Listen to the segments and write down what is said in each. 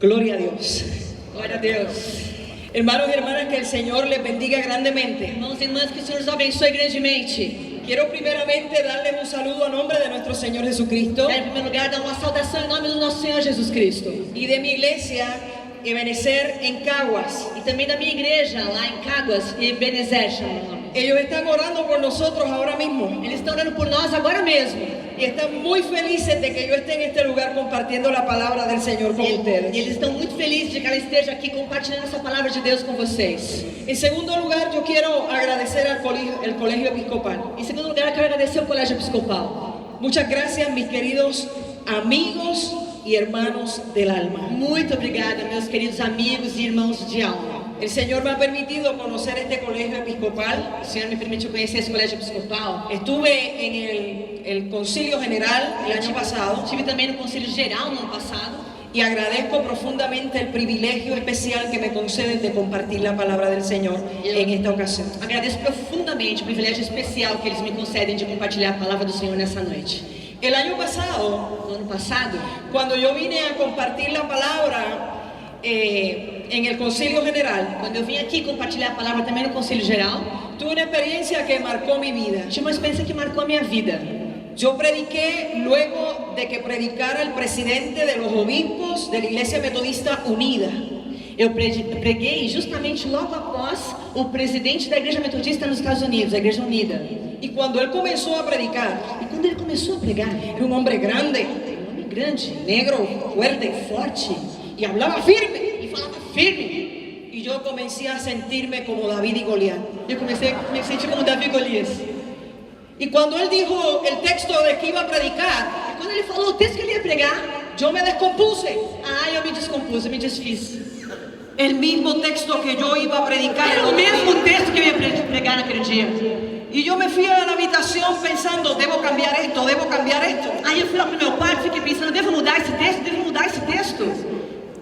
Gloria a Dios. Glória a Deus. Hermanos y hermanas, que el Señor les bendiga grandemente. Irmãos e irmãs, que o Senhor os abençoe grandemente. Quiero primeramente darles un saludo a nombre de nuestro Señor Jesucristo Quero, em primeiro lugar, dar uma saudação em nome do nosso Senhor Jesus Cristo. y de mi iglesia Ebenecer en Caguas. E também da minha igreja, lá em Caguas e Ebenezer, chama o nome. Ellos están orando por nosotros ahora mismo Eles estão orando por nós agora mesmo. y están muy felices de que yo esté en este lugar compartiendo la palabra del Señor con E ustedes. eles estão muito felizes de que ela esteja aqui compartilhando essa palavra de Deus com vocês. En segundo lugar, yo quiero agradecer al el colegio episcopal. Em segundo lugar, eu quero agradecer ao Colégio Episcopal. Muchas gracias, mis queridos amigos y hermanos del alma. Muito obrigada, meus queridos amigos e irmãos de alma. El Señor me ha permitido conocer este colegio episcopal. O Senhor me permitiu conhecer esse Colégio Episcopal. Estuve en el concilio general el año pasado Estive também no Conselho Geral no ano passado. y agradezco profundamente el privilegio especial que me conceden de compartir la palabra del Señor en esta ocasión. Agradeço profundamente o privilégio especial que eles me concedem de compartilhar a palavra do Senhor nessa noite. El año pasado, No ano passado, cuando yo vine a compartir la palabra en el concilio general, quando eu vim aqui compartilhar a palavra também no Conselho Geral, tuve una experiencia que marcó mi vida. tive uma experiência que marcou a minha vida. Yo prediqué luego de que predicara el presidente de los obispos de la Iglesia Metodista Unida. Eu preguei justamente logo após o presidente da Igreja Metodista nos Estados Unidos, a Igreja Unida. Y cuando él comenzó a predicar, E quando ele começou a pregar, era un hombre grande, um homem grande, negro, fuerte, forte, y hablaba firme. e falava firme. Y yo comencé a sentirme como David y Goliat. Eu comecei a me sentir como Davi e Golias. Y cuando él dijo el texto de que iba a predicar, E quando ele falou o texto que ele ia pregar, yo me descompuse. eu me descompus, eu me desfiz. El mismo texto que yo iba a predicar, Era o mesmo texto que eu ia pregar naquele dia. y yo me fui a la habitación pensando, debo cambiar esto, debo cambiar esto. Aí eu fui lá pro meu quarto e fiquei pensando, devo mudar esse texto, devo mudar esse texto.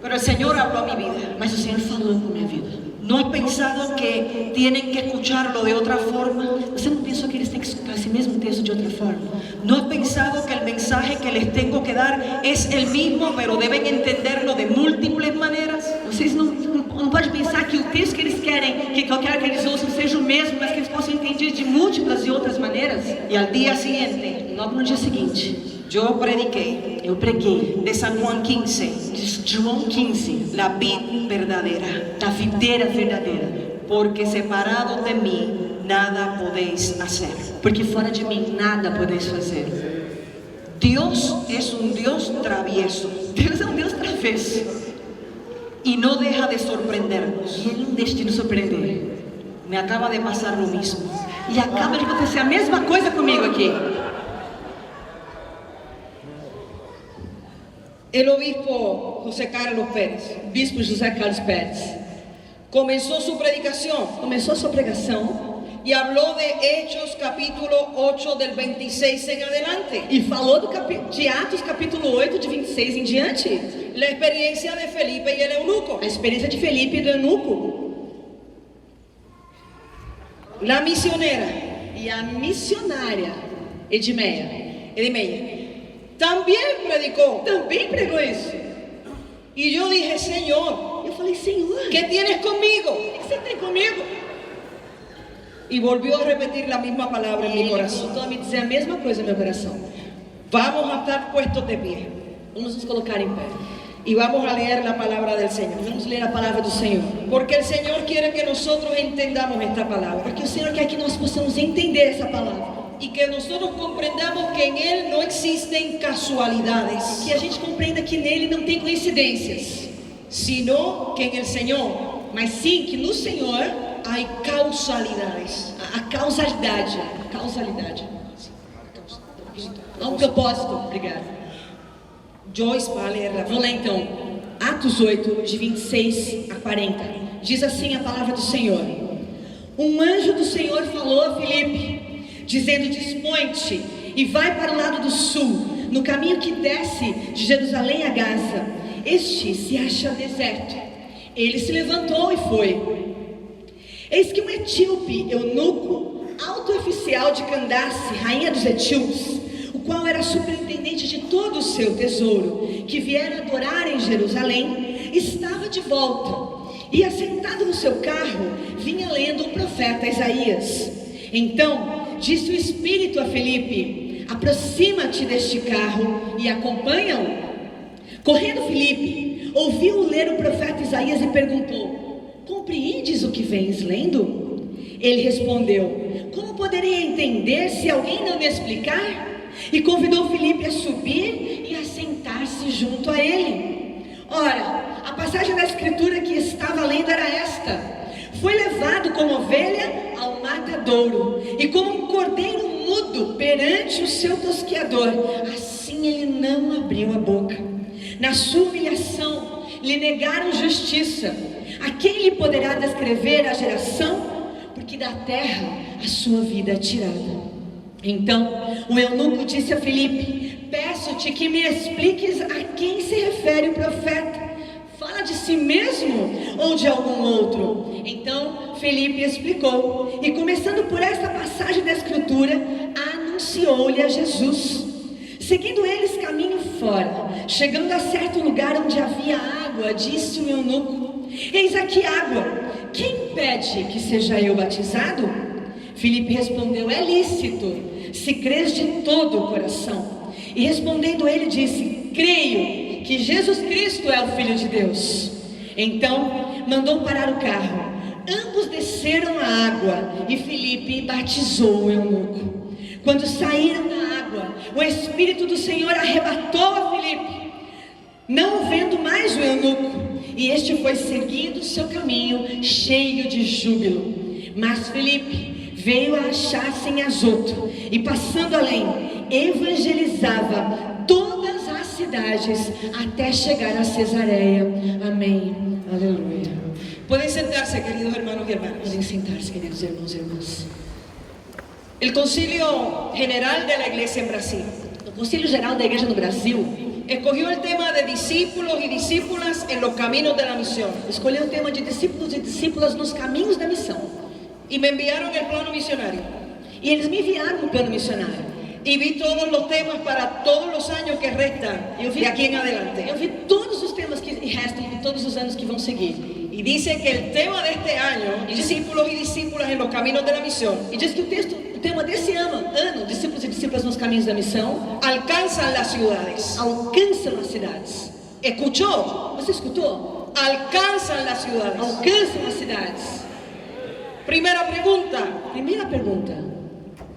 Pero el Señor habló a mi vida. Mas o Senhor falou com a minha vida. ¿No has pensado que tienen que escucharlo de otra forma? Você não pensou que eles têm que escutar esse mesmo texto de outra forma? ¿No has pensado que el mensaje que les tengo que dar es el mismo, pero deben entenderlo de múltiples maneras? Vocês não podem pensar que o texto que eles querem, que eu quero que eles ouçam, seja o mesmo, mas que eles possam entender de múltiplas e outras maneiras? Y al día siguiente, Logo no dia seguinte, yo prediqué eu preguei de San Juan 15, de João 15, la vid verdadera, da videira verdadeira. porque separados de mí nada podéis hacer. Porque fora de mim nada podeis fazer. Dios es un Dios travieso Deus é um Deus travesso. y no deja de sorprendernos. E Ele não deixa de nos surpreender. Me acaba de pasar lo mismo. E acaba de acontecer a mesma coisa comigo aqui. El obispo José Carlos Pérez Bispo José Carlos Pérez comenzó su predicación começou a sua pregação y habló de Hechos capítulo 8 del 26 en adelante. e falou de Atos capítulo 8, de 26 em diante. La experiencia de Felipe y el eunuco. A experiência de Felipe e do eunuco. La misionera E a missionária Edimeia también predicó. também pregou isso. Y yo dije, Señor, Eu falei, Senhor, ¿qué tienes conmigo? o que você tem comigo? Y volvió a repetir la misma palabra en E mi ele corazón. voltou a me dizer a mesma coisa no meu coração. Vamos a estar puestos de pie Vamos nos colocar em pé. y vamos a leer la palabra del Señor. Vamos ler a palavra do Senhor. Porque el Señor quiere que nosotros entendamos esta palabra. Porque o Senhor quer que nós possamos entender essa palavra. Y que nosotros comprendamos que en Él no existen casualidades, Que a gente compreenda que nele não tem coincidências, sino que en el Señor mas sim que no Senhor hay causalidades. a causalidade. A causalidade. Há um propósito. Obrigada. Joyce va a leer la Vamos lá então. Atos 8, de 26 a 40. Diz assim a palavra do Senhor. Um anjo do Senhor falou a Filipe, dizendo: dispõe-te e vai para o lado do sul, no caminho que desce de Jerusalém a Gaza. Este se acha deserto. Ele se levantou e foi. Eis que um etíope, eunuco, alto oficial de Candace, rainha dos etíopes, o qual era superintendente de todo o seu tesouro, que viera adorar em Jerusalém, estava de volta e, assentado no seu carro, vinha lendo o profeta Isaías. Então disse o Espírito a Filipe: aproxima-te deste carro e acompanha-o. Correndo Filipe, ouviu ler o profeta Isaías e perguntou: compreendes o que vens lendo? Ele respondeu: como poderei entender se alguém não me explicar? E convidou Filipe a subir e a sentar-se junto a ele. Ora, a passagem da escritura que estava lendo era esta: foi levado como ovelha ao matadouro, e como um cordeiro mudo perante o seu tosqueador, assim ele não abriu a boca. Na sua humilhação lhe negaram justiça. A quem lhe poderá descrever a geração? Porque da terra a sua vida é tirada. Então o eunuco disse a Filipe: peço-te que me expliques a quem se refere o profeta. Fala de si mesmo ou de algum outro? Então Filipe explicou, e começando por esta passagem da escritura, anunciou-lhe a Jesus. Seguindo eles caminho fora, chegando a certo lugar onde havia água, disse o eunuco: eis aqui água, quem pede que seja eu batizado? Filipe respondeu: é lícito, se crês de todo o coração. E respondendo ele disse: creio que Jesus Cristo é o Filho de Deus. Então mandou parar o carro. Ambos desceram a água e Filipe batizou o eunuco. Quando saíram da água, o Espírito do Senhor arrebatou a Filipe, não vendo mais o eunuco, e este foi seguindo seu caminho cheio de júbilo. Mas Filipe veio a achar-se em Azoto, e passando além, evangelizava todas as cidades até chegar a Cesareia. Amém. Aleluia. Pueden sentarse, queridos hermanos y hermanas. Podem sentar-se, queridos irmãos e irmãs. El Concilio General de la Iglesia en Brasil O Conselho Geral da Igreja no Brasil escogió el tema de discípulos y discípulas en los caminos de la misión escolheu o tema de discípulos e discípulas nos caminhos da missão. y me enviaron el plano misionario E eles me enviaram um plano missionário. y vi todos los temas para todos los años que restan de aquí en adelante. Eu vi todos os temas que restam de todos os anos que vão seguir. Y dice que el tema de este año, discípulos y discípulas en los caminos de la misión, E diz que o tema desse ano, discípulos e discípulas nos caminhos da missão, alcanzan las ciudades. alcançam as cidades. ¿Escuchó? Você escutou? Alcanzan las ciudades. Alcançam as cidades. Primera pregunta: Primeira pergunta: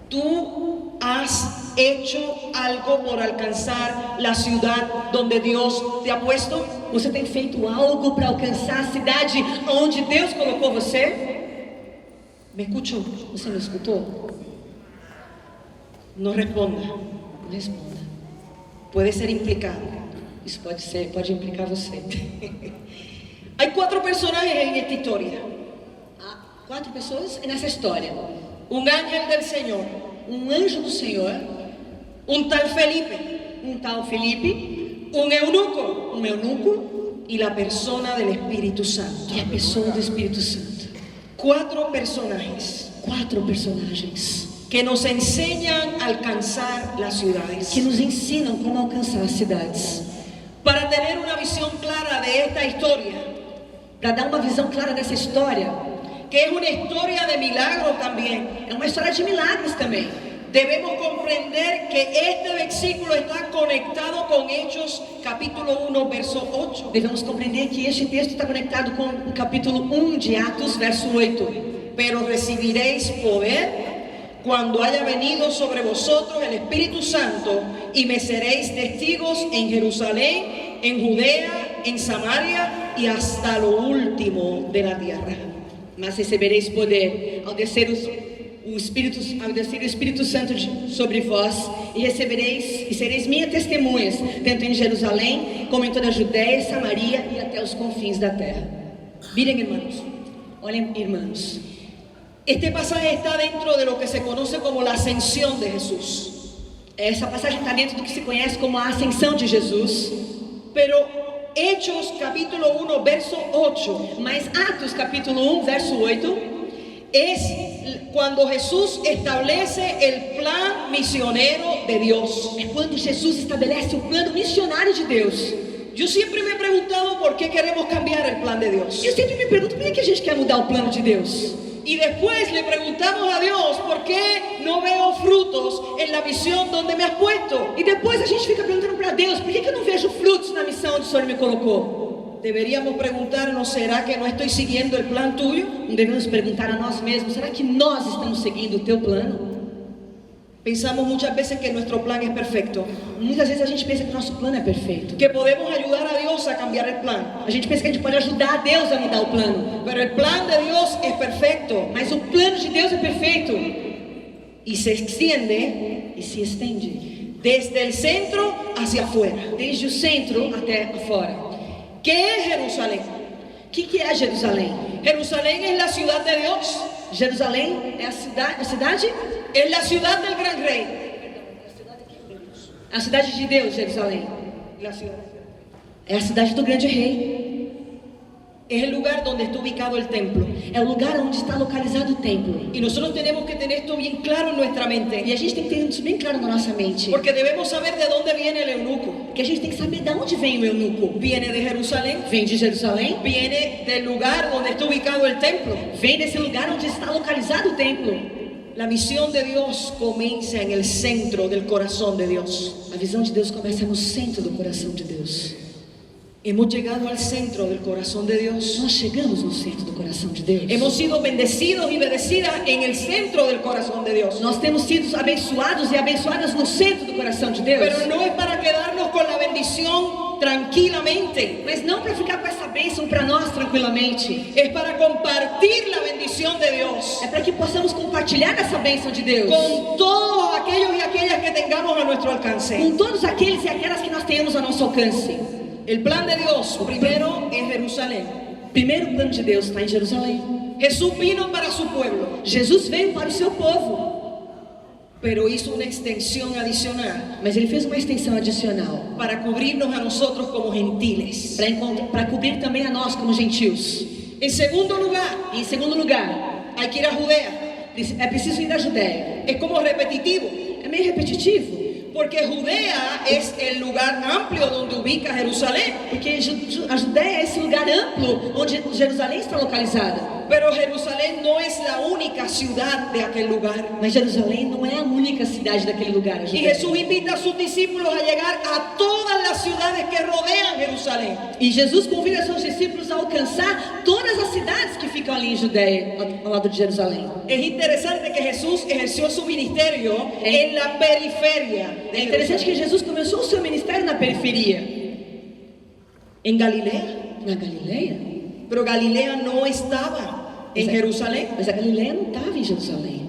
¿tú has hecho algo por alcanzar la ciudad donde Dios te ha puesto? você tem feito algo para alcançar a cidade onde Deus colocou você? ¿Me escuchó? Você não escutou? No responda. Não responda. Puede ser implicado. Isso pode implicar você. Hay 4 personajes en esta historia. Há 4 pessoas nessa história: Un ángel del Señor, um anjo do Senhor, un tal Felipe, um tal Felipe, un eunuco um eunuco y la persona del Espíritu Santo. e a pessoa do Espírito Santo. 4 personajes 4 personagens que nos enseñan a alcanzar las ciudades. que nos ensinam como alcançar as cidades. Para tener una visión clara de esta historia, Para dar uma visão clara dessa história, que es una historia de milagros también, é uma história de milagres também. debemos comprender que este versículo está conectado con Hechos capítulo 1, verso 8. Devemos compreender que este texto está conectado com o capítulo 1 de Atos, verso 8. Pero recibiréis poder cuando haya venido sobre vosotros el Espíritu Santo y me seréis testigos en Jerusalén, en Judea, en Samaria y hasta lo último de la tierra. Mas recebereis poder ao descer o Espírito Santo sobre vós, e sereis minhas testemunhas, tanto em Jerusalém, como em toda a Judéia, Samaria e até os confins da terra. Miren, hermanos, Olhem, irmãos, este pasaje está dentro de lo que se conoce como la ascensión de Jesús. essa passagem está dentro do que se conhece como a ascensão de Jesus. Pero Hechos capítulo 1, verso 8, Mas Atos capítulo 1, verso 8, es cuando Jesús establece el plan misionero de Dios. é quando Jesus estabelece o plano missionário de Deus. Yo siempre me he preguntado por qué queremos cambiar el plan de Dios. Eu sempre me pergunto por que a gente quer mudar o plano de Deus. Y después le preguntamos a Dios por qué no veo frutos en la misión donde me has puesto. E depois a gente fica perguntando para Deus, por que eu não vejo frutos na missão onde o Senhor me colocou? Deberíamos preguntarnos, ¿será que no estoy siguiendo el plan tuyo? Não devemos perguntar a nós mesmos, será que nós estamos seguindo o teu plano? Pensamos muchas veces que nuestro plan es perfecto, Muitas vezes a gente pensa que o nosso plano é perfeito. que podemos ayudar a Dios a cambiar el plan. A gente pensa que a gente pode ajudar a Deus a mudar o plano. Pero el plan de Dios es perfecto Mas o plano de Deus é perfeito y se extiende e se estende desde el centro hacia afuera. desde o centro até fora. ¿Qué es Jerusalén? O que é Jerusalém? Jerusalén es la ciudad de Dios, Jerusalém é a cidade? es la ciudad del gran rey. A cidade de Deus, Jerusalém. La ciudad. É a cidade do grande rei. Es el lugar donde está ubicado el templo. É o lugar onde está localizado o templo. Y nosotros tenemos que tener esto bien claro en nuestra E mente, a gente tem que ter isso bem claro na nossa mente. porque debemos saber de dónde viene el eunuco. Porque a gente tem que saber de onde vem o eunuco. Viene de Jerusalén, Vem de Jerusalém? viene del lugar donde está ubicado el templo. Vem desse lugar onde está localizado o templo. La misión de Dios comienza en el centro del corazón de Dios. A visão de Deus começa no centro do coração de Deus. Hemos llegado al centro del corazón de Dios. Nós chegamos no centro do coração de Deus. Hemos sido bendecidos y bendecidas en el centro del corazón de Dios. Nós temos sido abençoados e abençoadas no centro do coração de Deus. Pero no es para quedarnos con la bendición tranquilamente. Mas não para ficar com essa bênção para nós tranquilamente. Es para compartir la bendición de Dios É para que possamos compartilhar essa bênção de Deus con todos aquellos y aquellas que tengamos a nuestro alcance. com todos aqueles e aquelas que nós tenhamos a nosso alcance. El plan de Dios primero es Jerusalén. Primeiro, o plano de Deus está em Jerusalém. Jesús vino para su pueblo, Jesus veio para o seu povo, pero hizo una extensión adicional mas ele fez uma extensão adicional para cubrirnos a nosotros como gentiles. para cobrir também a nós como gentios. En segundo lugar, E em segundo lugar, hay que ir a Judea. é preciso ir à Judéia. Es como repetitivo, É meio repetitivo, porque Judea es el lugar amplio donde ubica Jerusalén. porque a Judéia é esse lugar amplo onde Jerusalém está localizada. Pero Jerusalén no es la única ciudad de aquel lugar. Mas Jerusalém não é a única cidade daquele lugar. A Y Judéia. Jesús invita a sus discípulos a llegar a todas las ciudades que rodean Jerusalén. E Jesus convida seus discípulos a alcançar todas as cidades que ficam ali em Judéia, ao lado de Jerusalém. Es interesante que Jesús ejerció su ministerio en la periferia É de interessante que Jerusalén. Jesus começou o seu ministério na periferia, En Galilea. na Galileia. Pero Galilea no estaba en Jerusalén. Mas a Galileia não estava em Jerusalém.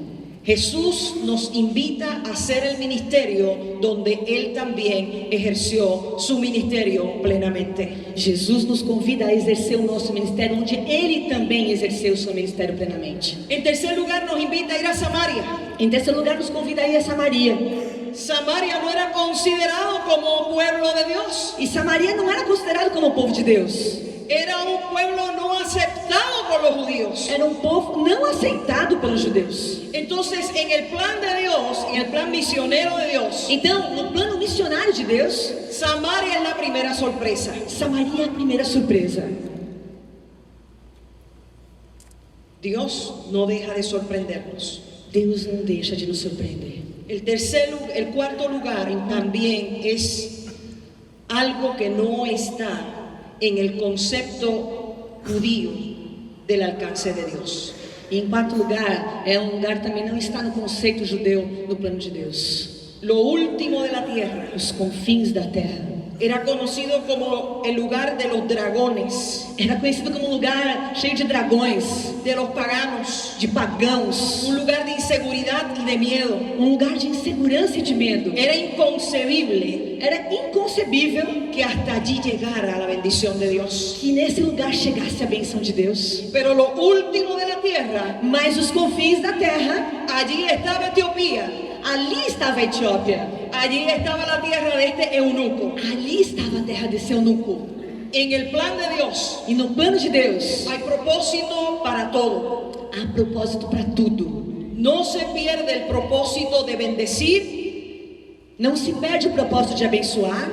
Jesús nos invita a hacer el ministerio donde Él también ejerció su ministerio plenamente. Jesus nos convida a exercer o nosso ministério onde Ele também exerceu o seu ministério plenamente. En tercer lugar, nos invita a ir a Samaria. Em terceiro lugar, nos convida a ir a Samaria. Samaria no era considerado como pueblo de Dios. E Samaria não era considerado como o povo de Deus. Era un pueblo no aceptado por los judíos. Era um povo não aceitado pelos judeus. Entonces, en el plan de Dios, en el plan misionero de Dios, Então, no plano missionário de Deus, Samaria es la primera sorpresa. Samaria é a primeira surpresa. Dios no deja de sorprendernos. Deus não deixa de nos surpreender. El cuarto lugar también es algo que no está en el concepto judío del alcance de Dios. E em quarto lugar, é um lugar que também não está no conceito judeu, no plano de Deus. Lo último de la tierra Os confins da terra. era conocido como el lugar de los dragones, Era conhecido como um lugar cheio de dragões, de los paganos, de pagãos, un lugar de inseguridad y de miedo. um lugar de insegurança e de medo. Era inconcebible Era inconcebível que hasta allí llegara la bendición de Dios. que nesse lugar chegasse a bênção de Deus. Pero lo último de la tierra, Mas os confins da terra, allí estaba Etiopía, ali estava a Etiópia. allí estaba la tierra de este eunuco. Ali estava a terra desse eunuco. En el plan de Dios E no plano de Deus, hay propósito para todo. há propósito para tudo. No se pierde el propósito de bendecir Não se perde o propósito de abençoar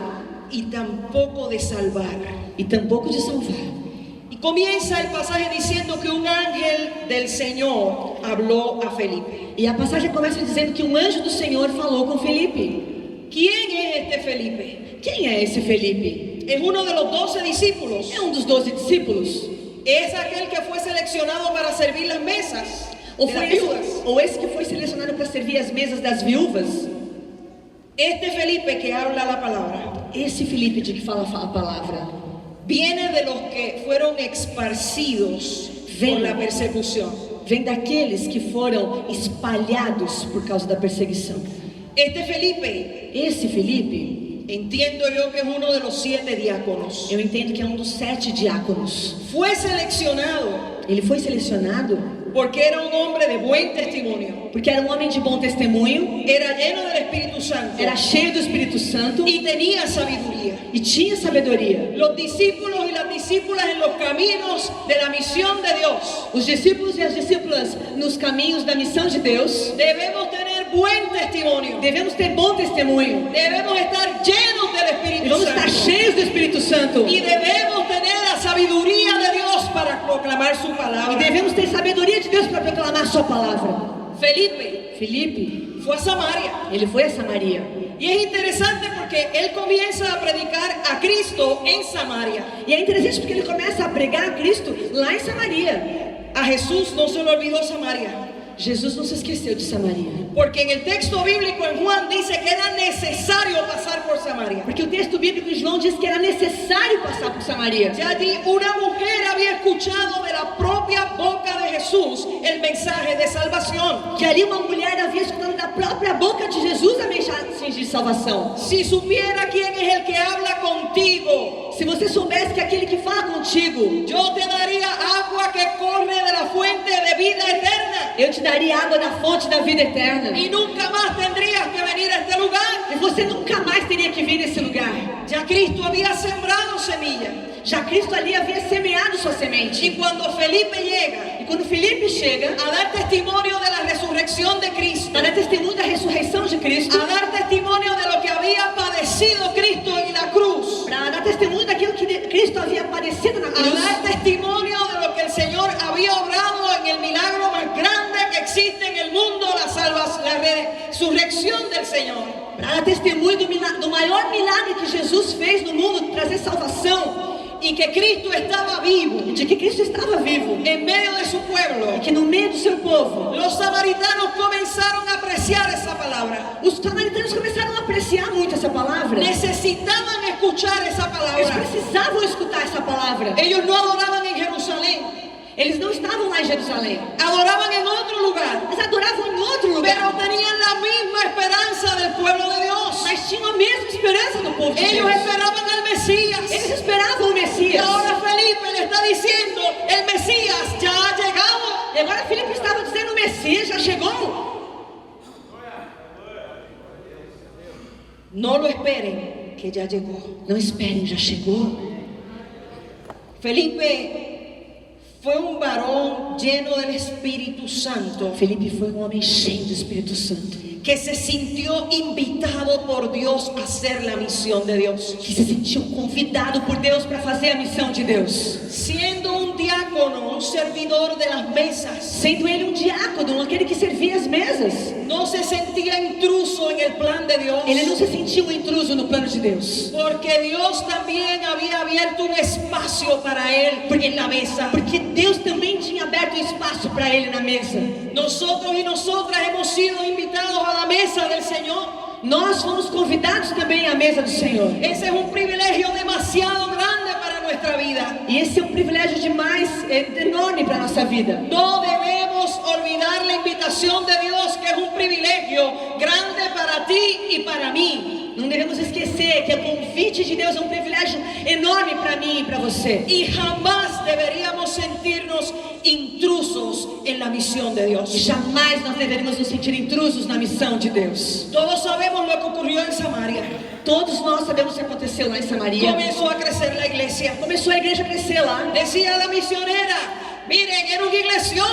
y tampoco de salvar. e tampouco de salvar. Y comienza el pasaje diciendo que un ángel del Señor habló a Felipe. E a passagem começa dizendo que um anjo do Senhor falou com Felipe. ¿Quién es este Felipe? Quem é esse Felipe? Es uno de los 12 discípulos. É um dos 12 discípulos? Es aquel que fue seleccionado para servir las mesas Ou, de las foi viudas. esse, ou esse que foi selecionado para servir as mesas das viúvas? Este Felipe que habla la palabra Esse Felipe de que fala a palavra viene de los que fueron esparcidos por la persecución. vem daqueles que foram espalhados por causa da perseguição. Este Felipe, Esse Felipe, entiendo yo que es uno de los 7 diáconos, eu entendo que é um dos 7 diáconos. fue seleccionado Ele foi selecionado porque era un hombre de buen testimonio, porque era um homem de bom testemunho, era lleno del Espíritu Santo era cheio do Espírito Santo y tenía sabiduría. e tinha sabedoria. Los discípulos y las discípulas en los caminos de la misión de Dios Os discípulos e as discípulas nos caminhos da missão de Deus debemos tener buen testimonio, devemos ter bom testemunho debemos estar llenos del e Espíritu vamos estar Santo cheios do Espírito Santo y debemos tener la sabiduría de Dios para proclamar su e palabra. devemos ter sabedoria de Deus para proclamar sua palavra. Felipe Felipe, fue a Samaria ele foi a Samaria. y es interesante porque él comienza a predicar a Cristo en Samaria. E é interessante porque ele começa a pregar a Cristo lá em Samaria. A Jesús no se le olvidó Samaria, Jesus não se esqueceu de Samaria. porque en el texto bíblico en Juan dice que era necesario pasar por Samaria. Porque o texto bíblico em João diz que era necessário passar por Samaria. Ya allí una mujer había escuchado de la propia boca de Jesús el mensaje de salvación. Que ali uma mulher havia escutado da própria boca de Jesus a mensagem de salvação. Si supiera quién es el que habla contigo, Se você soubesse que aquele que fala contigo, yo te daría agua que corre de la fuente de vida eterna eu te daria água da fonte da vida eterna. y nunca más tendrías que venir a este lugar. E você nunca mais teria que vir nesse lugar. Ya Cristo había sembrado semilla. Já Cristo ali havia semeado sua Y semente. cuando Felipe llega E quando Felipe chega a dar testimonio de la resurrección de Cristo, para dar testemunho da ressurreição de Cristo, a dar testimonio de lo que había padecido Cristo en la cruz, para dar testemunho daquilo que Cristo havia padecido na a cruz, dar testimonio de lo que el Señor había obrado en el milagro más grande que existe en el mundo, la resurrección del Señor. para dar testemunho do maior milagre que Jesus fez no mundo, trazer salvação, Y que Cristo estaba vivo de que Cristo estava vivo, en medio de su pueblo. e que no meio do seu povo, Los samaritanos comenzaron a apreciar esa palabra. os samaritanos começaram a apreciar muito essa palavra. Necesitaban escuchar esa Eles palabra. precisavam escutar essa palavra. Ellos no adoraban en Jerusalén, Eles não estavam lá em Jerusalém, adoraban en otro lugar, eles adoravam em outro pero lugar, tenían la misma esperanza del pueblo de Dios. mas tinham a mesma esperança do povo de Ellos Deus. esperaban al Mesías. Eles esperavam o Y Messias. ahora Felipe le está diciendo, el Mesías ya ha llegado. E agora Filipe estava dizendo: o Messias já chegou. No lo esperen, que ya llegó. Não esperem, já chegou. Felipe fue un varón lleno del Espíritu Santo Felipe foi um homem cheio do Espírito Santo, que se sintió invitado por Dios a hacer la misión de Dios. que se sentiu convidado por Deus para fazer a missão de Deus. Siendo un diácono, un servidor de las mesas, Sendo ele um diácono, aquele que servia as mesas, no se sentía intruso en el plan de Dios, ele não se sentia um intruso no plano de Deus, porque Dios también había abierto un espacio para él en la mesa. porque Deus também tinha aberto um espaço para ele na mesa. Nosotros y nosotras hemos sido invitados a la mesa del Señor. Nós fomos convidados também à mesa do Senhor. Ese es un privilegio demasiado grande para nuestra vida. E esse é um privilégio demais, enorme para a nossa vida. No debemos olvidar la invitación de Dios, que es un privilegio grande para ti y para mí. Não devemos esquecer que o convite de Deus é um privilégio enorme para mim e para você. Y jamás deberíamos sentirnos intrusos en la misión de E Dios. jamais nós deveríamos nos sentir intrusos na missão de Deus. Todos sabemos lo que ocurrió en Samaria. Todos nós sabemos o que aconteceu lá em Samaria. Comenzó a crecer la iglesia. Começou a igreja a crescer lá. Decía la misionera, miren, era una iglesia.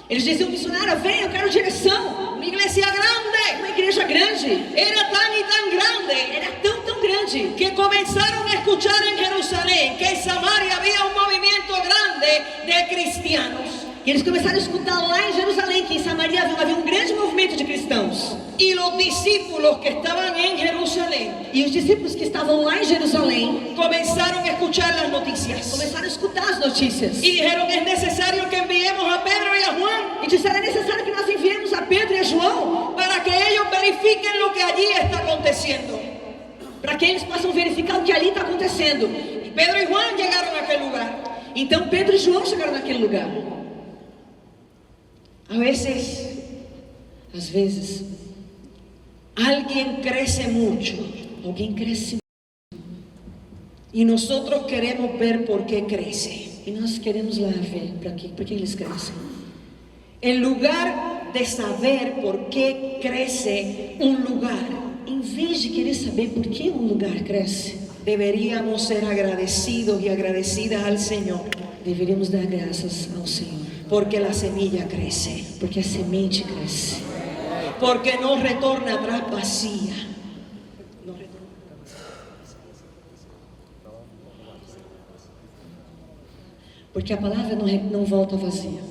Eles diziam: missionária, vem, eu quero direção. Una iglesia grande. Uma igreja grande. Era tan y tan grande Era tão grande grande. que comenzaron a escuchar en Jerusalén que en Samaria había un movimiento grande de cristianos. E eles começaram a escutar lá em Jerusalém que em Samaria havia um grande movimento de cristãos. Y los discípulos que estaban en Jerusalén E os discípulos que estavam lá em Jerusalém comenzaron a escuchar las noticias. começaram a escutar as notícias. Y dijeron, es necesario que enviemos a Pedro y a Juan E disseram, é necessário que nós enviemos a Pedro e a João para que ellos verifiquen lo que allí está aconteciendo. para que eles possam verificar o que ali está acontecendo. Y Pedro y Juan llegaron a aquel lugar. Então Pedro e João chegaram naquele lugar. A veces Às vezes, alguien crece mucho alguém cresce y nosotros queremos ver por qué crece. e nós queremos lá ver por que eles crescem. En lugar de saber por qué crece un lugar, Em vez de querer saber por que um lugar cresce, deberíamos ser agradecidos y agradecidas al Señor deveríamos dar graças ao Senhor, porque la semilla crece, porque a semente cresce, porque no retorna atrás vacía. porque a palavra não volta vazia.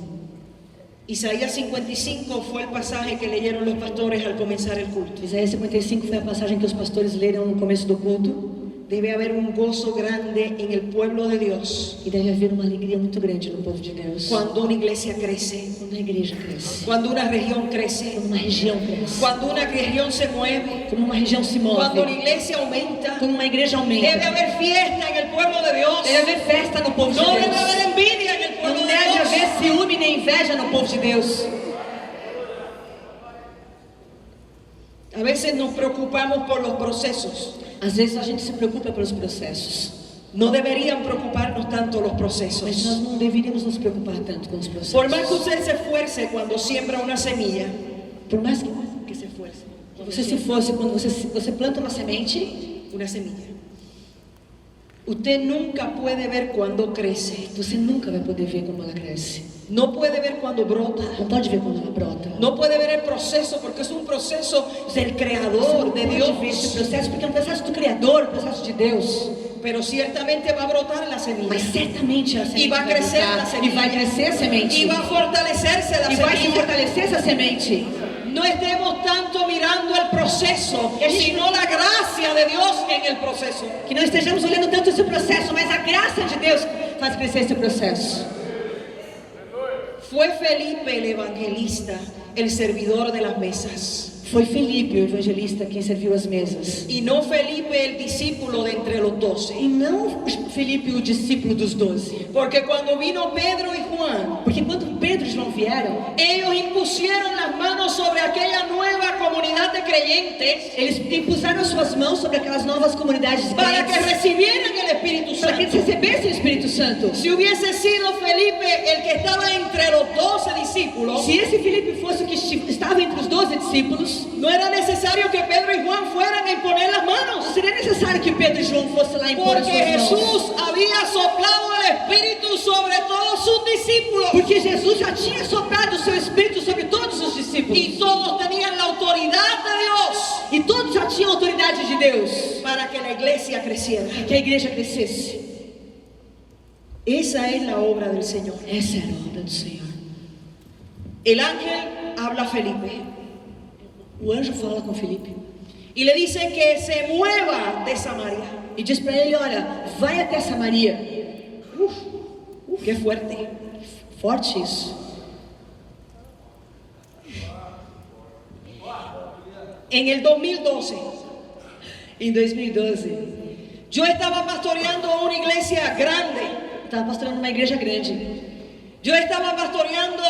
Isaías 55 fue el pasaje que leyeron los pastores al comenzar el culto. Isaías 55 foi a passagem que os pastores leram no começo do culto. Debe haber un gozo grande en el pueblo de Dios E deve haver uma alegria muito grande no povo de Deus cuando una iglesia crece, quando a igreja cresce, cuando una región crece, quando uma região cresce, cuando una región se mueve, como uma região se cuando la move, iglesia aumenta. como uma igreja Debe aumenta. haber fiesta en el pueblo de Dios. Deve haver festa no povo de No debe Deus. haber envidia en el pueblo Não de deve Dios. haver ciúme nem inveja no povo de Deus. A veces nos preocupamos por los procesos. Às vezes a gente se preocupa pelos processos, No deberían preocuparnos tanto los mas procesos. nós não deveríamos nos preocupar tanto com os processos. Por más que usted se esfuerce cuando siembra una semilla, Por mais que se esfuerce, que você se fosse, quando você planta uma semente, una semilla. Usted nunca puede ver cuando crece. você nunca vai poder ver como ela cresce. No puede ver cuando brota. Não pode ver quando ela brota. No puede ver el proceso porque es un proceso del Você Creador, não de pode ver esse Dios. processo porque é um processo do Criador, um processo de Deus. Pero ciertamente va a brotar la Mas semilla. certamente a semente E vai crescer brotar, a semente. e vai crescer a semente. Y va a fortalecerse la E vai se semilla. fortalecer essa semente. No estemos tanto mirando el proceso, sino la gracia de Dios en el proceso. Que não estejamos olhando tanto esse processo, mas a graça de Deus faz crescer esse processo. Fue Felipe el evangelista, el servidor de las mesas. Foi Felipe, o evangelista, quem serviu as mesas. Y no Felipe el discípulo de entre los 12. E não Felipe, o discípulo dos 12. Porque cuando vino Pedro y Juan, Porque quando Pedro e João vieram, ellos impusieron las manos sobre aquella nueva comunidad de creyentes eles impuseram as suas mãos sobre aquelas novas comunidades para que crentes, recibieran el Espíritu para que eles Santo. recebessem o Espírito Santo. Si hubiese sido Felipe el que estaba entre los 12 discípulos, Se esse Felipe fosse o que estava entre os 12 discípulos, no era necesario que Pedro y Juan fueran a imponer las não manos, seria necessário que Pedro e João fossem lá impor as porque suas mãos. Jesús había soplado el Espíritu sobre todos sus discípulos Porque Jesus já tinha soprado o seu Espírito sobre todos os discípulos. y todos tenían la autoridad de Dios E todos já tinham autoridade de Deus para que la iglesia creciera. para que a igreja crescesse. Esa es la obra del Señor. Essa era a obra do Senhor. El ángel habla a Felipe O anjo fala com Felipe y le dice que se mueva de Samaria. e diz para ele, olha, vai até Samaria. Qué fuerte. Forte isso. En el 2012, Em 2012, yo estaba pastoreando una iglesia grande. estava pastoreando uma igreja grande. Yo estaba pastoreando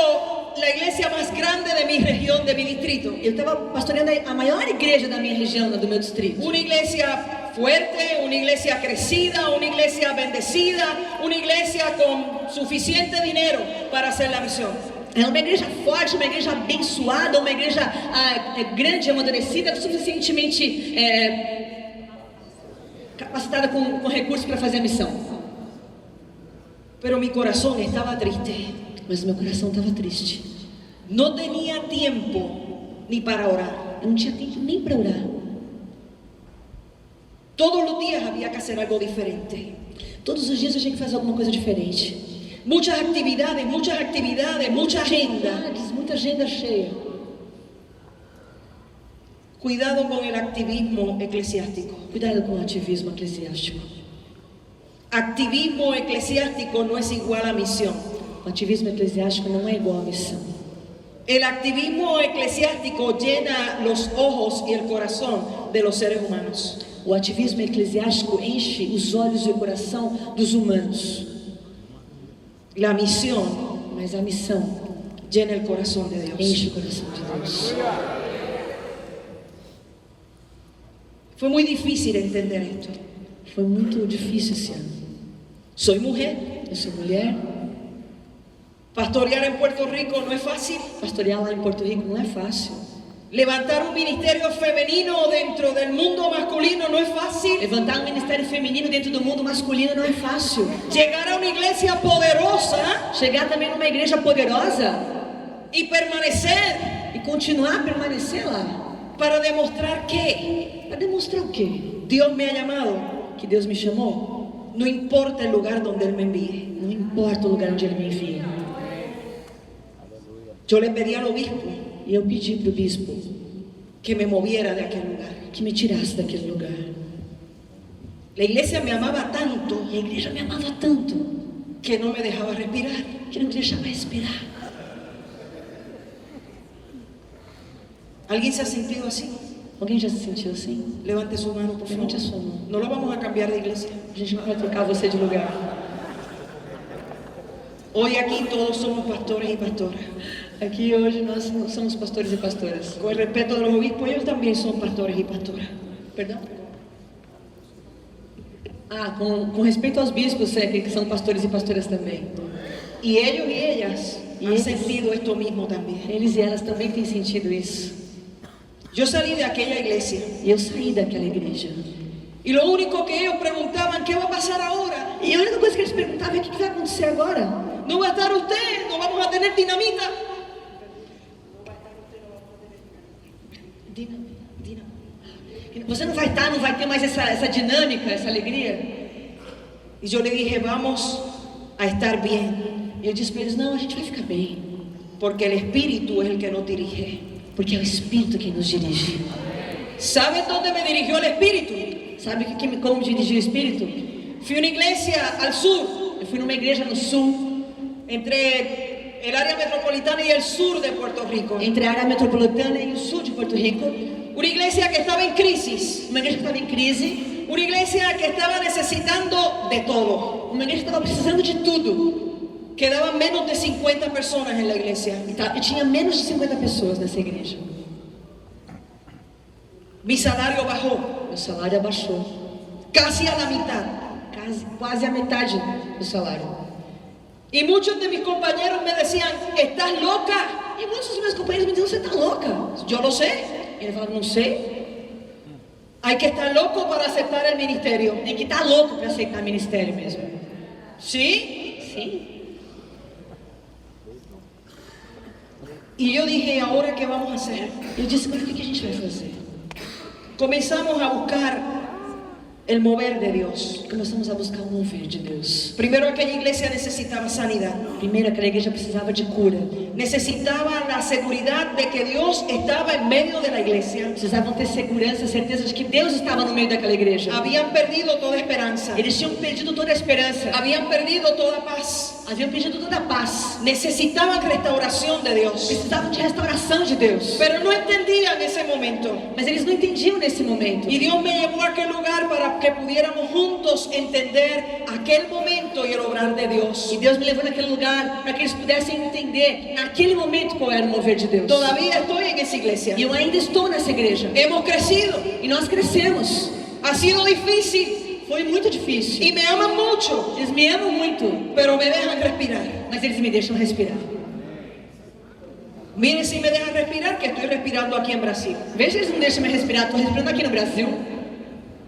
la iglesia más grande de mi región, de mi distrito. Eu estava pastoreando a maior igreja da minha região, do meu distrito. Una iglesia fuerte, una iglesia crecida, una iglesia bendecida, una iglesia con suficiente dinero para hacer la misión. É uma igreja forte, uma igreja abençoada, uma igreja grande, amadurecida, suficientemente capacitada com recursos para fazer a missão. Pero mi corazón estaba triste. Mas meu coração estava triste. No tenía tiempo ni para orar. Eu não tinha tempo nem para orar. Todos los días había que hacer algo diferente. Todos os dias eu tinha que fazer alguma coisa diferente. Muchas actividades, mucha agenda. Muita agenda cheia. Cuidado con el activismo eclesiástico. Cuidado com o ativismo eclesiástico. Activismo eclesiástico no es igual a misión. O ativismo eclesiástico não é igual à missão. El activismo eclesiástico llena los ojos y el corazón de los seres humanos. O ativismo eclesiástico enche os olhos e o coração dos humanos. La misión Mas a missão llena el corazón de Dios. enche o coração de Deus. Fue muy difícil entender esto. Foi muito difícil esse ano. Soy mujer. Eu sou mulher. Pastorear en Puerto Rico no es fácil. Pastorear lá em Porto Rico não é fácil. Levantar un ministerio femenino dentro del mundo masculino no es fácil. Levantar um ministério feminino dentro do mundo masculino não é fácil. Llegar a una iglesia poderosa Chegar também numa igreja poderosa y permanecer e continuar a permanecer lá. para demostrar que Para demonstrar o quê? Dios me ha llamado. Que Deus me chamou. No importa el lugar donde Él me envíe. Não importa o lugar onde Ele me envia. Yo le pedí al obispo E eu pedi para o bispo que me moviera de aquel lugar. que me tirasse daquele lugar. La iglesia me amaba tanto E a igreja me amava tanto que no me dejaba respirar. que não me deixava respirar. ¿Alguien se ha sentido así? Alguém já se sentiu assim? Levante su mano, por favor. Levante a sua mão. No lo vamos a cambiar de iglesia. A gente não vai trocar você de lugar. Hoy aquí todos somos pastores y pastoras. Aqui hoje nós não somos pastores e pastoras. Con el respeto de los obispos, ellos también son pastores y pastoras. Perdão? Com respeito aos bispos, que são pastores e pastoras também. Y ellos y ellas Y han ellos. sentido esto mismo también. Eles e elas também têm sentido isso. Yo salí de aquella iglesia E eu saí daquela igreja. y lo único que ellos preguntaban, ¿qué va a pasar ahora? E a única coisa que eles perguntavam é o que vai acontecer agora? ¿No va a estar usted? ¿No vamos a tener dinamita? Você não vai estar, não vai ter mais essa dinâmica, essa alegria? Y yo le dije, vamos a estar bien, E eu disse para eles, não, a gente vai ficar bem. porque el Espíritu es el que nos dirige. Porque é o Espírito quem nos dirige. ¿Saben dónde me dirigió el Espíritu? Sabe como dirigiu o Espírito? Fui a una iglesia al sur, Eu fui numa igreja no sul, entre el área metropolitana y el sur de Puerto Rico. entre a área metropolitana e o sul de Porto Rico. Una iglesia que estaba en crisis, Uma igreja que estava em crise, una iglesia que estaba necesitando de todo. uma igreja que estava precisando de tudo. Quedaban menos de 50 personas en la iglesia. E tinha menos de 50 pessoas nessa igreja. Mi salario bajó Meu salário abaixou, casi a la mitad. quase a metade do salário. Y muchos de mis compañeros me decían, ¿estás loca? E muitos dos meus companheiros me diziam, você está louca? Yo lo sé. E ele falava, não sei. Hay que estar loco para aceptar el ministerio. Tem que estar louco para aceitar ministério mesmo. ¿Sí? Sim. Y yo dije, ¿ahora qué vamos a hacer? Eu disse, mas o que a gente vai fazer? Comenzamos a buscar el mover de Dios. Começamos a buscar o mover de Deus. Primero, aquella iglesia necesitaba sanidad. Primeiro, aquela igreja precisava de cura. Necesitaba la seguridad de que Dios estaba en medio de la iglesia. Precisavam ter segurança, certeza de que Deus estava no meio daquela igreja. Habían perdido toda esperanza. Eles tinham perdido toda a esperança. Habían perdido toda paz. Haviam perdido toda a paz. Necesitaban restauración de Dios. Precisavam de restauração de Deus. Pero no entendían ese momento. Mas eles não entendiam nesse momento. Y Dios me llevó a aquel lugar para que pudiéramos juntos entender aquel momento y el obrar de Dios. E Deus me levou naquele lugar para que eles pudessem entender naquele momento qual era o mover de Deus. Todavía estoy en esa iglesia. E eu ainda estou nessa igreja. Hemos crecido. E nós crescemos. Ha sido difícil Foi muito difícil. y me aman mucho, Eles me amam muito, pero me dejan respirar. mas eles me deixam respirar. Miren si me dejan respirar, que estoy respirando aquí en Brasil. Veja, eles não deixam me respirar. Estou respirando aqui no Brasil.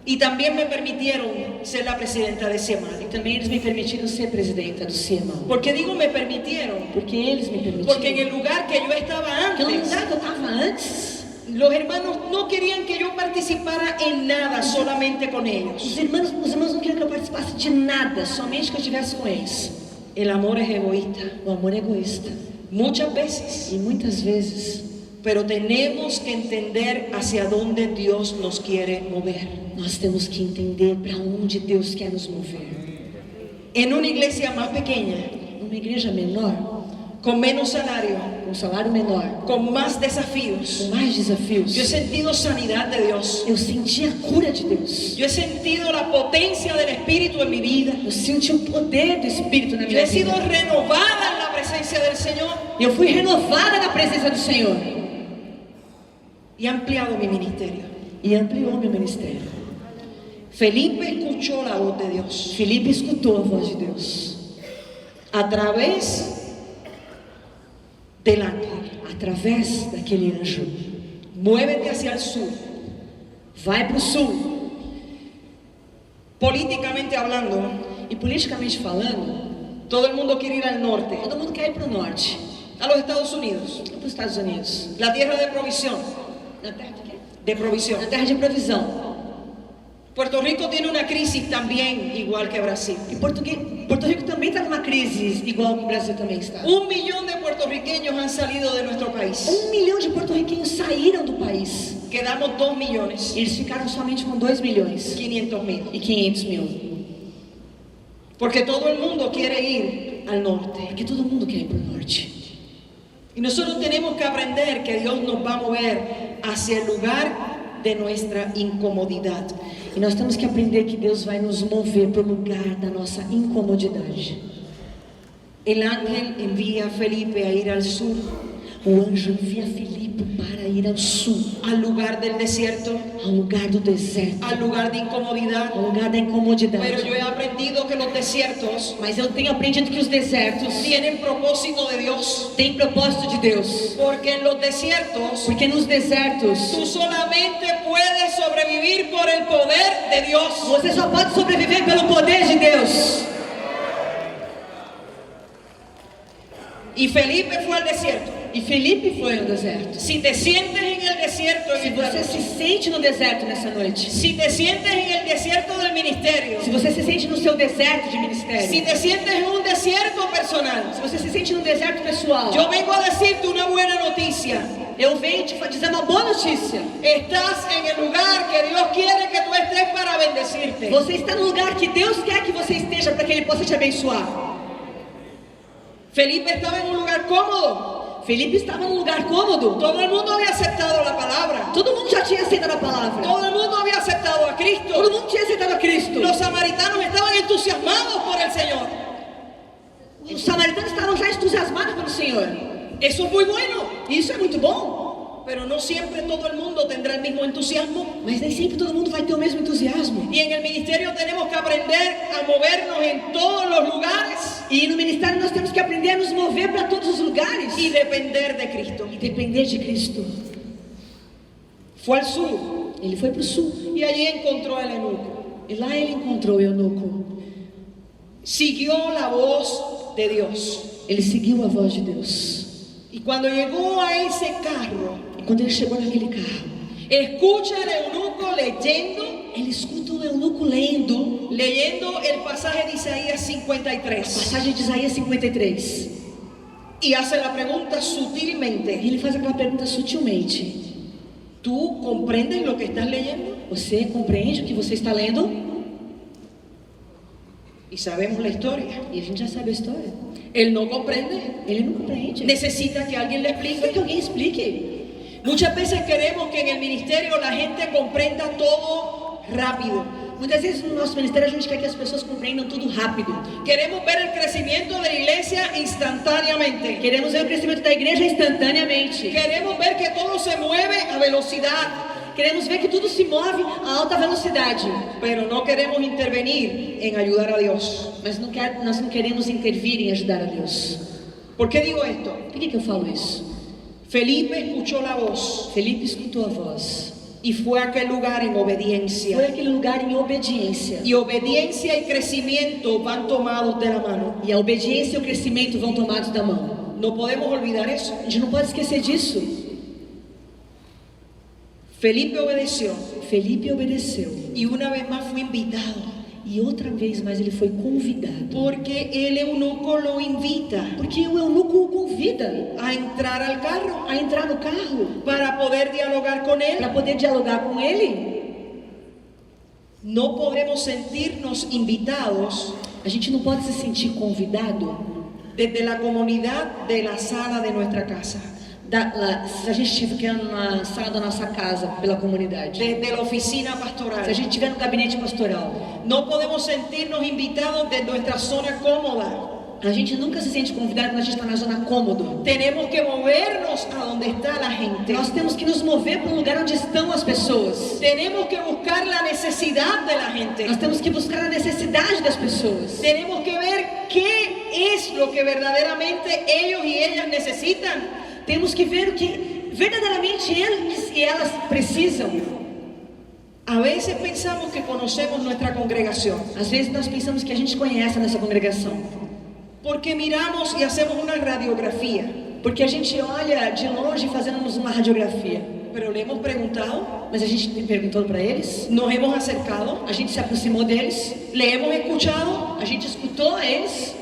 Y también me permitieron ser la presidenta de CIEMAN. E também eles me permitiram ser presidenta do CIEMAN. ¿Por qué digo me permitieron? Porque eles me permitiram. Porque en el lugar que yo estaba Porque no antes, lugar que eu estava antes, Los hermanos no querían que yo participara en nada, solamente con ellos. Os irmãos não queriam que eu participasse de nada, somente que eu estivesse com eles. El amor es egoísta, O amor é egoísta. muchas veces. E muitas vezes Pero tenemos que entender hacia dónde Dios nos quiere mover. nós temos que entender para onde Deus quer nos mover. En una iglesia más pequeña, Numa igreja menor, con menos salario, com salário menor, con más desafíos, com mais desafios, yo he sentido sanidad de Dios. eu senti a cura de Deus. Yo he sentido la potencia del Espíritu en mi vida. Eu senti o poder do Espírito na Yo minha he sido vida. renovada en la presencia del Señor Eu fui renovada na presença do Senhor y he ampliado mi ministerio. e ampliou meu ministério. Felipe escuchó la voz de Dios Felipe escutou a voz de Deus a través del ángel. através daquele anjo. Muévete hacia el sur. Vai para o sul. Políticamente hablando, E politicamente falando, todo el mundo quiere ir al norte, todo mundo quer ir para o norte, a los Estados Unidos, para os Estados Unidos. la tierra de provisión, Na terra de quê? de provisión. Na terra de provisão. Puerto Rico tiene una crisis también igual que Brasil. E Porto Rico também está numa crise, igual que o Brasil também está. 1 millón de puertorriqueños han salido de nuestro país. 1 milhão de porto-riquenhos saíram do país. Quedamos 2 millones Eles ficaram somente com 2 milhões 500 mil. e 500 mil. Porque todo el mundo quiere ir al norte. Porque todo mundo quer ir para o norte. Y nosotros tenemos que aprender que Dios nos va a mover hacia el lugar de nuestra incomodidad. E nós temos que aprender que Deus vai nos mover para o lugar da nossa incomodidade. El ángel envía a Felipe a ir al sur, O anjo envia Filipe para ir ao sul, al lugar del desierto, ao lugar do deserto, al lugar de incomodidad. ao lugar da Pero incomodidade. yo he aprendido que los desiertos Mas eu tenho aprendido que os desertos tienen propósito de Dios. têm propósito de Deus. Porque en los desiertos Porque nos desertos tú solamente puedes sobrevivir por el poder de Dios. você só pode sobreviver pelo poder de Deus. Y Felipe fue al desierto. E Felipe foi ao deserto. Si te sientes en el desierto, Se você se sente no deserto nessa noite, si te sientes en el desierto del ministerio, se você se sente no seu deserto de si ministério, te sientes en un desierto personal, se você se sente no deserto pessoal, yo vengo a decirte una buena noticia. eu venho te dizer uma boa notícia. Estás en el lugar que Dios quiere que tú estés para bendecirte. Você está no lugar que Deus quer que você esteja para que Ele possa te abençoar. Felipe estaba en un lugar cómodo. Felipe estava num lugar cômodo. Todo el mundo había aceptado la palabra. Todo mundo já tinha aceitado a palavra. Todo el mundo había aceptado a Todo Cristo. mundo tinha aceitado a Cristo. Los samaritanos estaban entusiasmados por el Señor. Os samaritanos estavam já entusiasmados pelo Senhor. Eso es muy bueno. Isso é muito bom. Pero no siempre todo el mundo tendrá el mismo entusiasmo. Mas nem sempre todo mundo vai ter o mesmo entusiasmo. Y en el ministerio tenemos que aprender a movernos en todos los lugares E no ministério nós temos que aprender a nos mover para todos os lugares y depender de Cristo. e depender de Cristo. Fue al sur Ele foi para o sul y allí encontró al eunuco. e lá ele encontrou o eunuco. Siguió la voz de Dios. Ele seguiu a voz de Deus. Y cuando llegó a ese carro, E quando ele chegou naquele carro, escucha al eunuco leyendo ele escuta o eunuco lendo el pasaje de Isaías a 53 passagem de Isaías 53. y hace la pregunta E sutilmente: ele faz aquela pergunta sutilmente: ¿tú comprendes lo que estás leyendo? você compreende o que você está lendo? Y sabemos la historia. E a gente já sabe a história. Él no comprende. Ele não compreende. Necesita que alguien le Precisa explique. que alguém explique. Muchas veces queremos que en el ministerio la gente comprenda todo rápido. Muitas vezes no nosso ministério a gente quer que as pessoas compreendam tudo rápido. Queremos ver el crecimiento de la iglesia instantáneamente. Queremos ver o crescimento da igreja instantaneamente. Queremos ver que todo se mueve a velocidad. Queremos ver que tudo se move a alta velocidade. Pero no queremos intervenir en ayudar a Dios. Mas nós não queremos intervir em ajudar a Deus. ¿Por qué digo esto? Por que eu falo isso? Felipe escuchó la voz Felipe escutou a voz. y fue a aquel lugar en Foi obediencia. aquele lugar em obediência. Y obediencia y crecimiento van tomados de la mano. E a obediência e o crescimento vão tomados da mão. No podemos olvidar eso. A gente não pode esquecer disso. Felipe obedeció Felipe obedeceu. y una vez más fue invitado. E outra vez mais ele foi convidado. Porque el eunuco lo invita Porque o eunuco o convida a entrar al carro a entrar no carro para poder dialogar con él. para poder dialogar com ele. No podemos sentirnos invitados A gente não pode se sentir convidado desde la comunidad de la sala de nuestra casa, se a gente estiver na sala da nossa casa pela comunidade. desde la oficina pastoral. Se a gente estiver no gabinete pastoral. No podemos sentirnos invitados de nuestra zona cómoda. A gente nunca se sente convidado quando a gente está na zona cômoda. Tenemos que movernos a donde está la gente. Nós temos que nos mover para o lugar onde estão as pessoas. Tenemos que buscar la necesidad de la gente. Nós temos que buscar a necessidade das pessoas. Tenemos que ver qué es lo que verdaderamente ellos y ellas necesitan. Temos que ver o que verdadeiramente eles e elas precisam. A veces pensamos que conocemos nuestra congregación, Às vezes nós pensamos que a gente conhece a nossa congregação. porque miramos y hacemos una radiografía. Porque a gente olha de longe e fazemos uma radiografia. Pero le hemos preguntado, Mas a gente perguntou para eles, nos hemos acercado, a gente se aproximou deles, le hemos escuchado. a gente escutou a eles.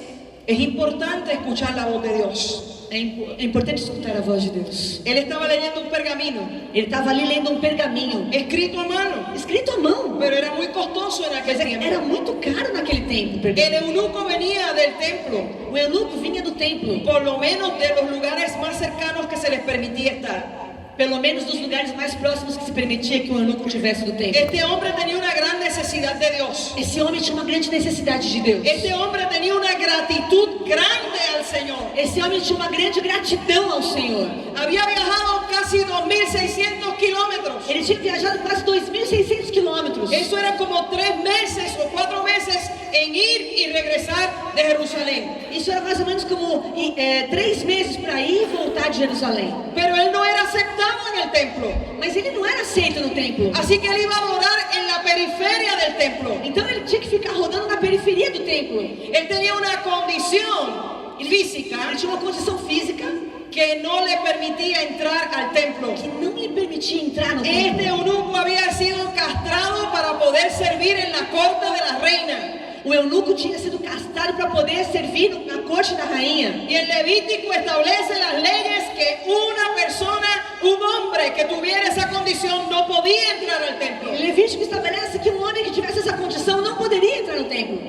Es importante escuchar la voz de Dios. É importante escutar a voz de Deus. Él estaba leyendo un pergamino Ele estava ali lendo um pergaminho, escrito a mano, escrito à mão. pero era muy costoso en aquel Mas tiempo. era muito caro naquele tempo. o El pergaminho. eunuco venía del templo, O eunuco vinha do templo, por lo menos de los lugares más cercanos que se les permitía estar. pelo menos dos lugares mais próximos que se permitia que o eunuco tivesse do templo. Este hombre tenía una gran necesidad de Dios. Esse homem tinha uma grande necessidade de Deus. Este hombre tenía una gratitud grande al Señor. Esse homem tinha uma grande gratidão ao Senhor. Había viajado casi 2.600 kilómetros. Ele tinha viajado quase 2.600 quilômetros. Eso era como 3 meses o 4 meses en ir y regresar de Jerusalén. Isso era mais ou menos como 3 meses para ir e voltar de Jerusalém. Pero él no era aceptado en el templo. Mas ele não era aceito no templo. Así que él iba a adorar en la periferia del templo. Então ele tinha que ficar rodando na periferia do templo. Él tenía una condición física Ele tinha uma condição física que no le permitía entrar al templo. que não lhe permitia entrar no templo. Este eunuco había sido castrado para poder servir en la corte de la reina. O eunuco tinha sido castrado para poder servir na corte da rainha. Y el Levítico establece las leyes que una persona, un hombre que tuviera esa condición no podía entrar al templo. O Levítico estabelece que um homem que tivesse essa condição não poderia entrar no templo.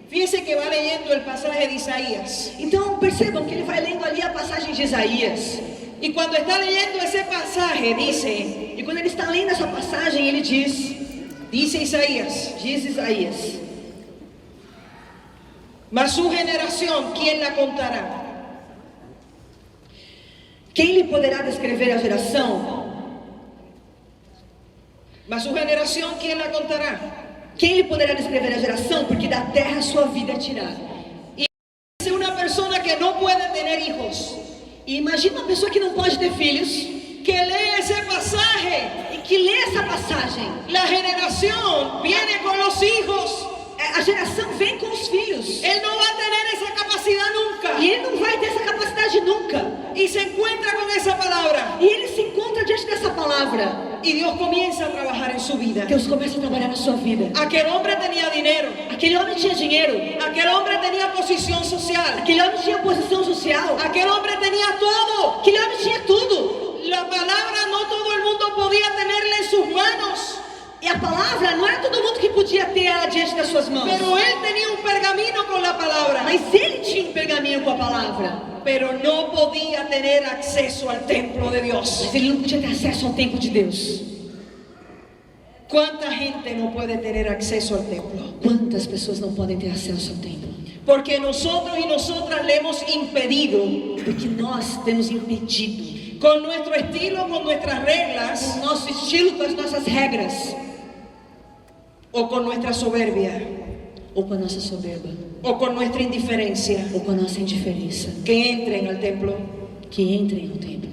Fíjese que va leyendo el pasaje de Isaías. Então percebam que ele vai lendo ali a passagem de Isaías. Y cuando está leyendo ese pasaje dice, E quando ele está lendo essa passagem, ele diz Isaías, Isaías, mas su generación, ¿quién la contará? quem lhe poderá descrever a geração? Mas su generación, ¿quién la contará? Quem lhe poderá descrever a geração? Porque da terra sua vida é tirada. Dice una persona que no puede tener hijos, E imagina uma pessoa que não pode ter filhos que lee ese pasaje. e que lê essa passagem. La generación viene con los hijos. A geração vem com os filhos. Él no va a tener esa capacidad nunca. E ele não vai ter essa capacidade nunca. Y se encuentra con esa palabra. E ele se encontra diante dessa palavra. Y Dios comienza a trabajar en su vida. Deus começa a trabalhar na sua vida. Aquel hombre tenía dinero. Aquele homem tinha dinheiro. Aquel hombre tenía posición social. Aquele homem tinha posição social. Aquel hombre tenía todo. Aquele homem tinha tudo. La palabra no todo el mundo podía tenerla en sus manos. E a palavra não era todo mundo que podia ter ela diante das suas mãos. Pero él tenía un pergamino con la palabra. Mas ele tinha um pergaminho com a palavra. Pero no podía tener acceso al templo de Dios. Mas ele não podia ter acesso ao templo de Deus. ¿Cuánta gente no puede tener acceso al templo? Quantas pessoas não podem ter acesso ao templo? Porque nosotros y nosotras le hemos impedido, Porque nós temos impedido, con nuestro estilo, con nuestras reglas, com o nosso estilo, com as nossas regras, o con nuestra soberbia, ou com a nossa soberba, o con nuestra indiferencia, ou com a nossa indiferença, que entren al templo. que entrem no templo.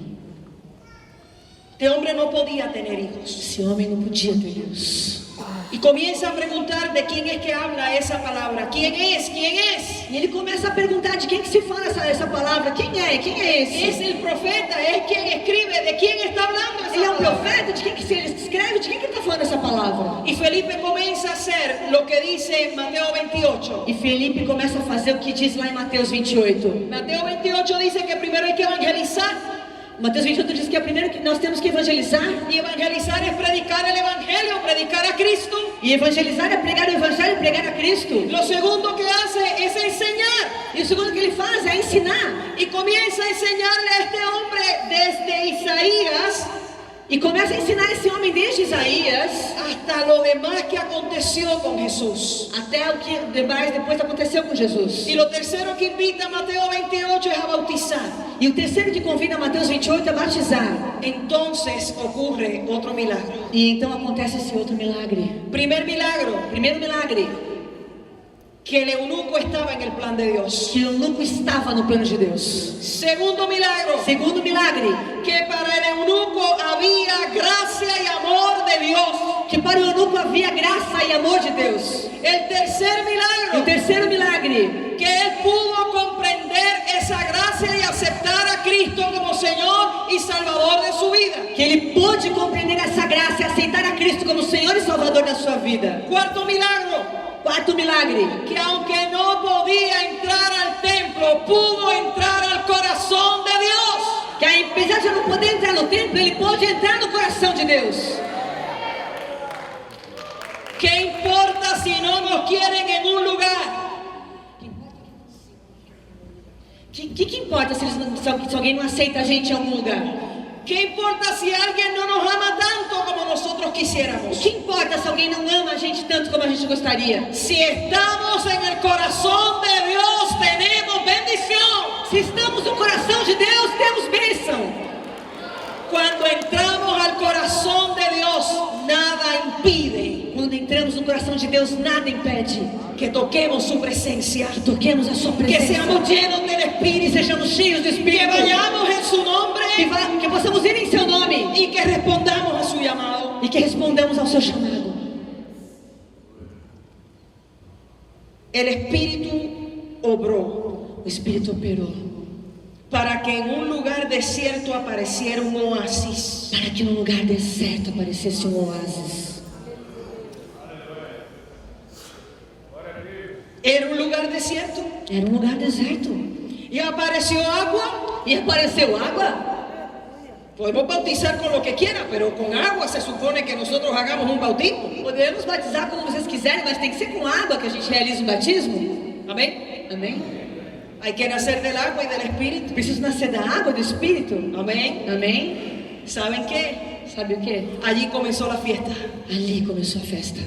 Este hombre no podía tener hijos. Esse homem não podia ter Deus. Y comienza a preguntar de quién es que habla esa palabra. ¿Quién es? ¿Quién es? E ele começa a perguntar de quem que se fala essa palavra. Quem é? Quem é esse? Es el profeta, es quien escribe. ¿De quién está hablando esa Ele é um palabra? profeta? De quem que ele escreve? De quem que ele está falando essa palavra? Y Felipe comienza a hacer lo que dice Mateo 28. E Felipe começa a fazer o que diz lá em Mateus 28. Mateo 28 dice que primero hay que evangelizar. Mateus 28 diz que primeiro que nós temos que evangelizar. Y evangelizar es predicar el evangelio, predicar a Cristo. E evangelizar é pregar o evangelho, pregar a Cristo. Lo segundo que hace es enseñar. E o segundo que ele faz é ensinar. Y comienza a enseñarle a este hombre desde Isaías E começa a ensinar esse homem desde Isaías hasta lo demás que aconteció con Jesús. até o que demais depois aconteceu com Jesus. Y lo tercero que invita a Mateo 28 es a bautizar. E o terceiro que convida Mateus 28 é batizar. Entonces ocurre otro milagro. E então acontece esse outro milagre. Primer milagro, Primeiro milagre, que el eunuco estaba en el plan de Dios. que o eunuco estava no plano de Deus. Segundo milagro, Segundo milagre, que para el eunuco había gracia y amor de Dios. que para o eunuco havia graça e amor de Deus. El tercer E o milagro, terceiro milagre, que él pudo comprender esa gracia y aceptar a Cristo como Señor y Salvador de su vida. que ele pôde compreender essa graça e aceitar a Cristo como Senhor e Salvador da sua vida. Cuarto milagro, Quarto milagre, que aunque no podía entrar al templo, pudo entrar al corazón de Dios. que apesar de não poder entrar no templo, ele pôde entrar no coração de Deus. ¿Qué importa si no nos quieren en un lugar? Que importa se alguém não aceita a gente em algum lugar? ¿Qué importa si alguien no nos ama tanto como nosotros quisiéramos? Que importa se alguém não ama a gente tanto como a gente gostaria? Si estamos en el corazón de Dios, tenemos bendición. Se estamos no coração de Deus, temos bênção. Cuando entramos al corazón de Dios, nada impide Quando entramos no coração de Deus, nada impede que toquemos su presencia, que toquemos a sua que presença, seamos llenos del que Espíritu, sejamos cheios do que Espírito, vayamos en su nombre que possamos ir em seu nome y que respondamos a su llamado. e que respondamos ao seu chamado. El Espíritu obró O Espírito operou para que en un lugar desierto apareciera un oasis. para que no lugar deserto aparecesse oásis. Era un lugar desierto Era lugar deserto y apareció agua. e apareceu água. Podemos bautizar con lo que quiera, pero con agua se supone que nosotros hagamos un bautismo. Podemos batizar como vocês quiserem, mas tem que ser com água que a gente realiza o batismo. Amén. Amém? Hay que nacer del agua y del Espíritu. Preciso nascer da água e do Espírito. Amén. Amém? ¿Saben qué? Sabe o que? Allí comenzó la fiesta. Ali começou a festa.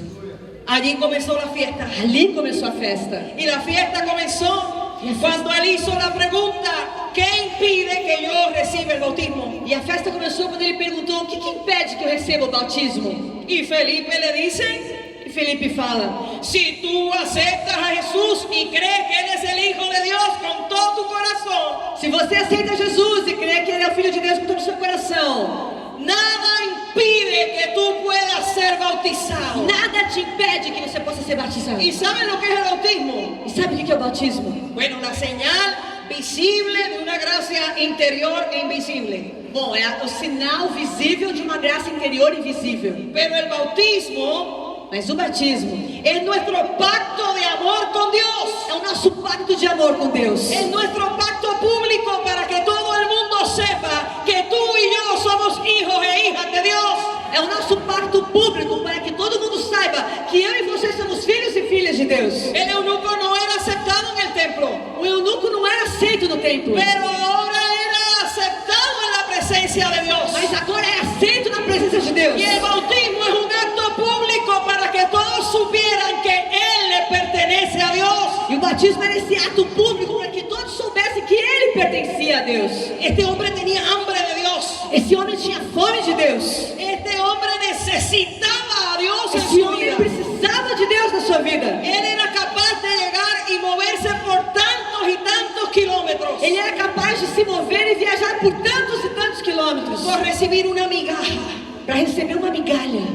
Allí comenzó la fiesta. Ali começou a festa. Y la fiesta comenzó cuando él hizo la pregunta: ¿qué impide que yo reciba el bautismo? E a festa começou quando ele perguntou: o que impede que eu receba o batismo? Y Felipe le dice: E Felipe fala: si tú aceptas a Jesús y crees que Él es el Hijo de Dios con todo tu corazón, se você aceita Jesus e crê que Ele é o Filho de Deus com todo o seu coração, nada impide que tú puedas ser bautizado. nada te impede que você possa ser batizado. ¿Y saben lo que es el bautismo? E sabe o que é o batismo? Bueno, la señal visible de una gracia interior e invisible. Bom, é o sinal visível de uma graça interior invisível. Pero el bautismo Mas o batismo es nuestro pacto de amor con Dios. é o nosso pacto de amor com Deus. Es nuestro pacto público para que todo el mundo sepa que tú y yo somos hijos e hijas de Dios. É o nosso pacto público para que todo mundo saiba que eu e você somos filhos e filhas de Deus. El eunuco no era aceptado en el templo, O eunuco não era aceito no templo, pero ahora era aceptado en la presencia de Dios. mas agora é aceito na presença de Deus. Y el bautismo es un acto público para que todos supieran que Él le pertenece a Dios. E o batismo era esse ato público para que todos soubessem que ele pertencia a Deus. Este hombre tenía hambre de Dios. Esse homem tinha fome de Deus. Este hombre necesitaba a Dios en Esse su homem vida. precisava de Deus na sua vida. Él era capaz de llegar y moverse por tantos y tantos kilómetros Ele era capaz de se mover e viajar por tantos e tantos quilômetros por recibir una migaja. para receber uma migalha.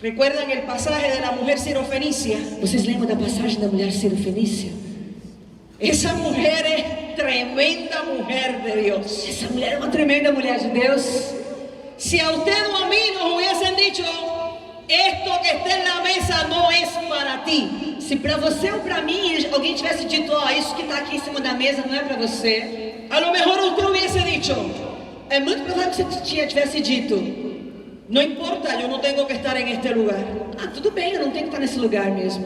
¿Recuerdan el pasaje de la mujer sirofenicia? Vocês lembram da passagem da mulher sirofenícia? Esa mujer es tremenda mujer de Dios. Essa mulher é uma tremenda mulher de Deus. Si a usted o a mí nos hubiesen dicho, esto que está en la mesa no es para ti, Se para você ou para mim alguém tivesse dito, ó, isso que está aqui em cima da mesa não é para você, a lo mejor usted hubiese dicho, é muito provável que você tivesse dito, no importa, yo no tengo que estar en este lugar. ah, tudo bem, eu não tenho que estar nesse lugar mesmo.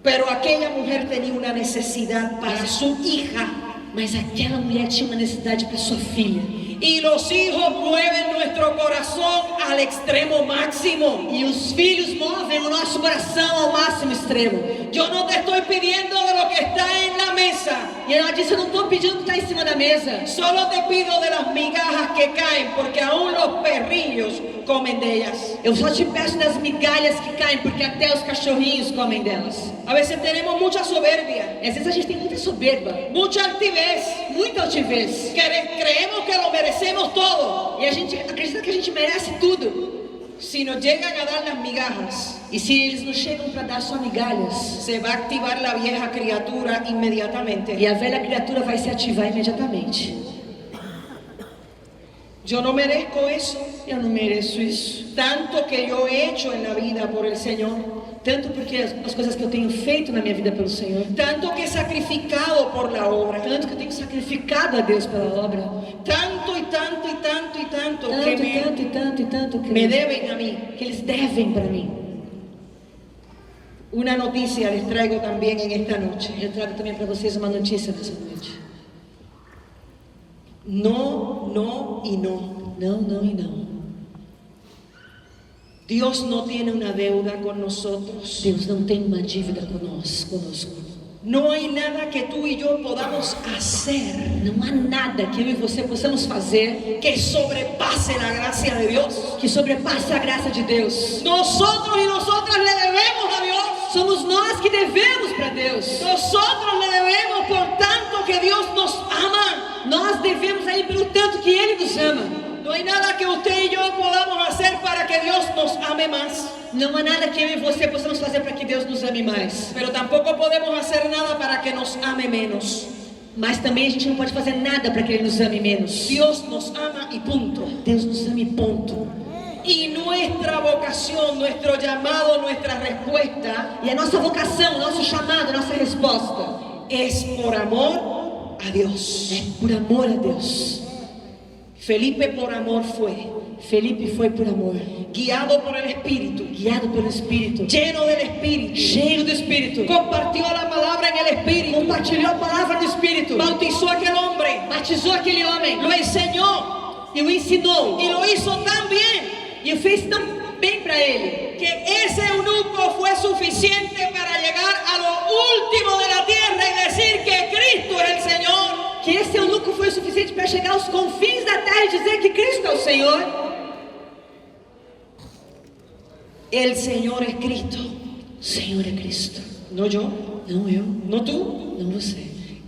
Pero aquella mujer tenía una necesidad para su hija. Mas aquela mulher tinha uma necessidade para sua filha. Y los hijos mueven nuestro corazón al extremo máximo. E os filhos movem o nosso coração ao máximo extremo. Yo no te estoy pidiendo de lo que está en la mesa. E ela disse, eu não estou pedindo o que está em cima da mesa. Solo te pido de las migajas que caen, porque aún los perrillos comen de ellas. Eu só te peço das migalhas que caem, porque até os cachorrinhos comem delas. A veces tenemos mucha soberbia, E às vezes a gente tem muita soberba, mucha altivez. muita altivez. Creemos que lo merecemos todo. E a gente acredita que a gente merece tudo. Si nos llegan a dar las migajas, E se eles não chegam para dar só migalhas, se va a activar la vieja criatura inmediatamente. e a velha criatura vai se ativar imediatamente. Yo no merezco eso, Eu não mereço isso. tanto que yo he hecho en la vida por el Señor, Tanto porque as coisas que eu tenho feito na minha vida pelo Senhor, tanto que he sacrificado por la obra, tanto que eu tenho sacrificado a Deus pela obra, tanto y tanto y tanto y tanto tanto que e tanto e tanto e tanto que, me deben a mí. que eles devem para mim. Una noticia les traigo también en esta noche. Eu trago também para vocês uma notícia nessa noite. No, no y no. Não, não e não. Dios no tiene una deuda con nosotros. Deus não tem uma dívida conosco. No hay nada que tú y yo podamos hacer Não há nada que eu e você possamos fazer que sobrepase la gracia de Dios. que sobrepasse a graça de Deus. Nosotros y nosotras le debemos a Dios. Somos nós que devemos para Deus. Nosotros le debemos por tanto que Dios nos ama. Nós devemos a Ele pelo tanto que Ele nos ama. No hay nada que usted y yo podamos hacer para que Dios nos ame más. Não há nada que eu e você possamos fazer para que Deus nos ame mais. Pero tampoco podemos hacer nada para que nos ame menos. Mas também a gente não pode fazer nada para que Ele nos ame menos. Dios nos ama y punto. Deus nos ama e ponto. Y nuestra vocación, nuestro llamado, nuestra respuesta E a nossa vocação, nosso chamado, nossa resposta es por amor a Dios. é por amor a Deus. Felipe por amor fue, Felipe foi por amor, guiado por el Espíritu, guiado pelo Espírito, lleno del Espíritu, cheio do Espírito, compartió la palabra en el Espíritu, compartilhou a palavra do Espírito, bautizó a aquel hombre, batizou aquele homem, lo enseñó e o ensinou, y lo hizo tan bien e o fez tão bem para ele, que ese eunuco fue suficiente para llegar a lo último de la tierra y decir que Cristo es el Señor. que esse eunuco foi o suficiente para chegar aos confins da terra e dizer que Cristo é o Senhor. El Señor es Cristo, O Senhor é Cristo, no yo, não eu, no tú. não você.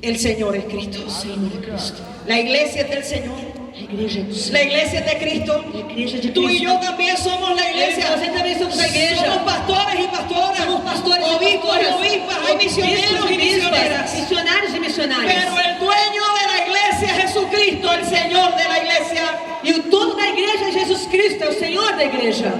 El Señor es Cristo. O Senhor é Cristo. La iglesia es del Señor. A igreja é do La Senhor. iglesia es de Cristo. A igreja é de Tú y Cristo. yo también somos la iglesia. Você também somos a igreja. Somos pastores y pastoras. Somos pastores e obispos y pastoras. obispas. Hay misioneros y misioneras. Missionários e missionárias. Pero el dueño de la iglesia es Jesucristo, el Señor de la iglesia. E o dono da igreja é Jesus Cristo, é o Senhor da igreja.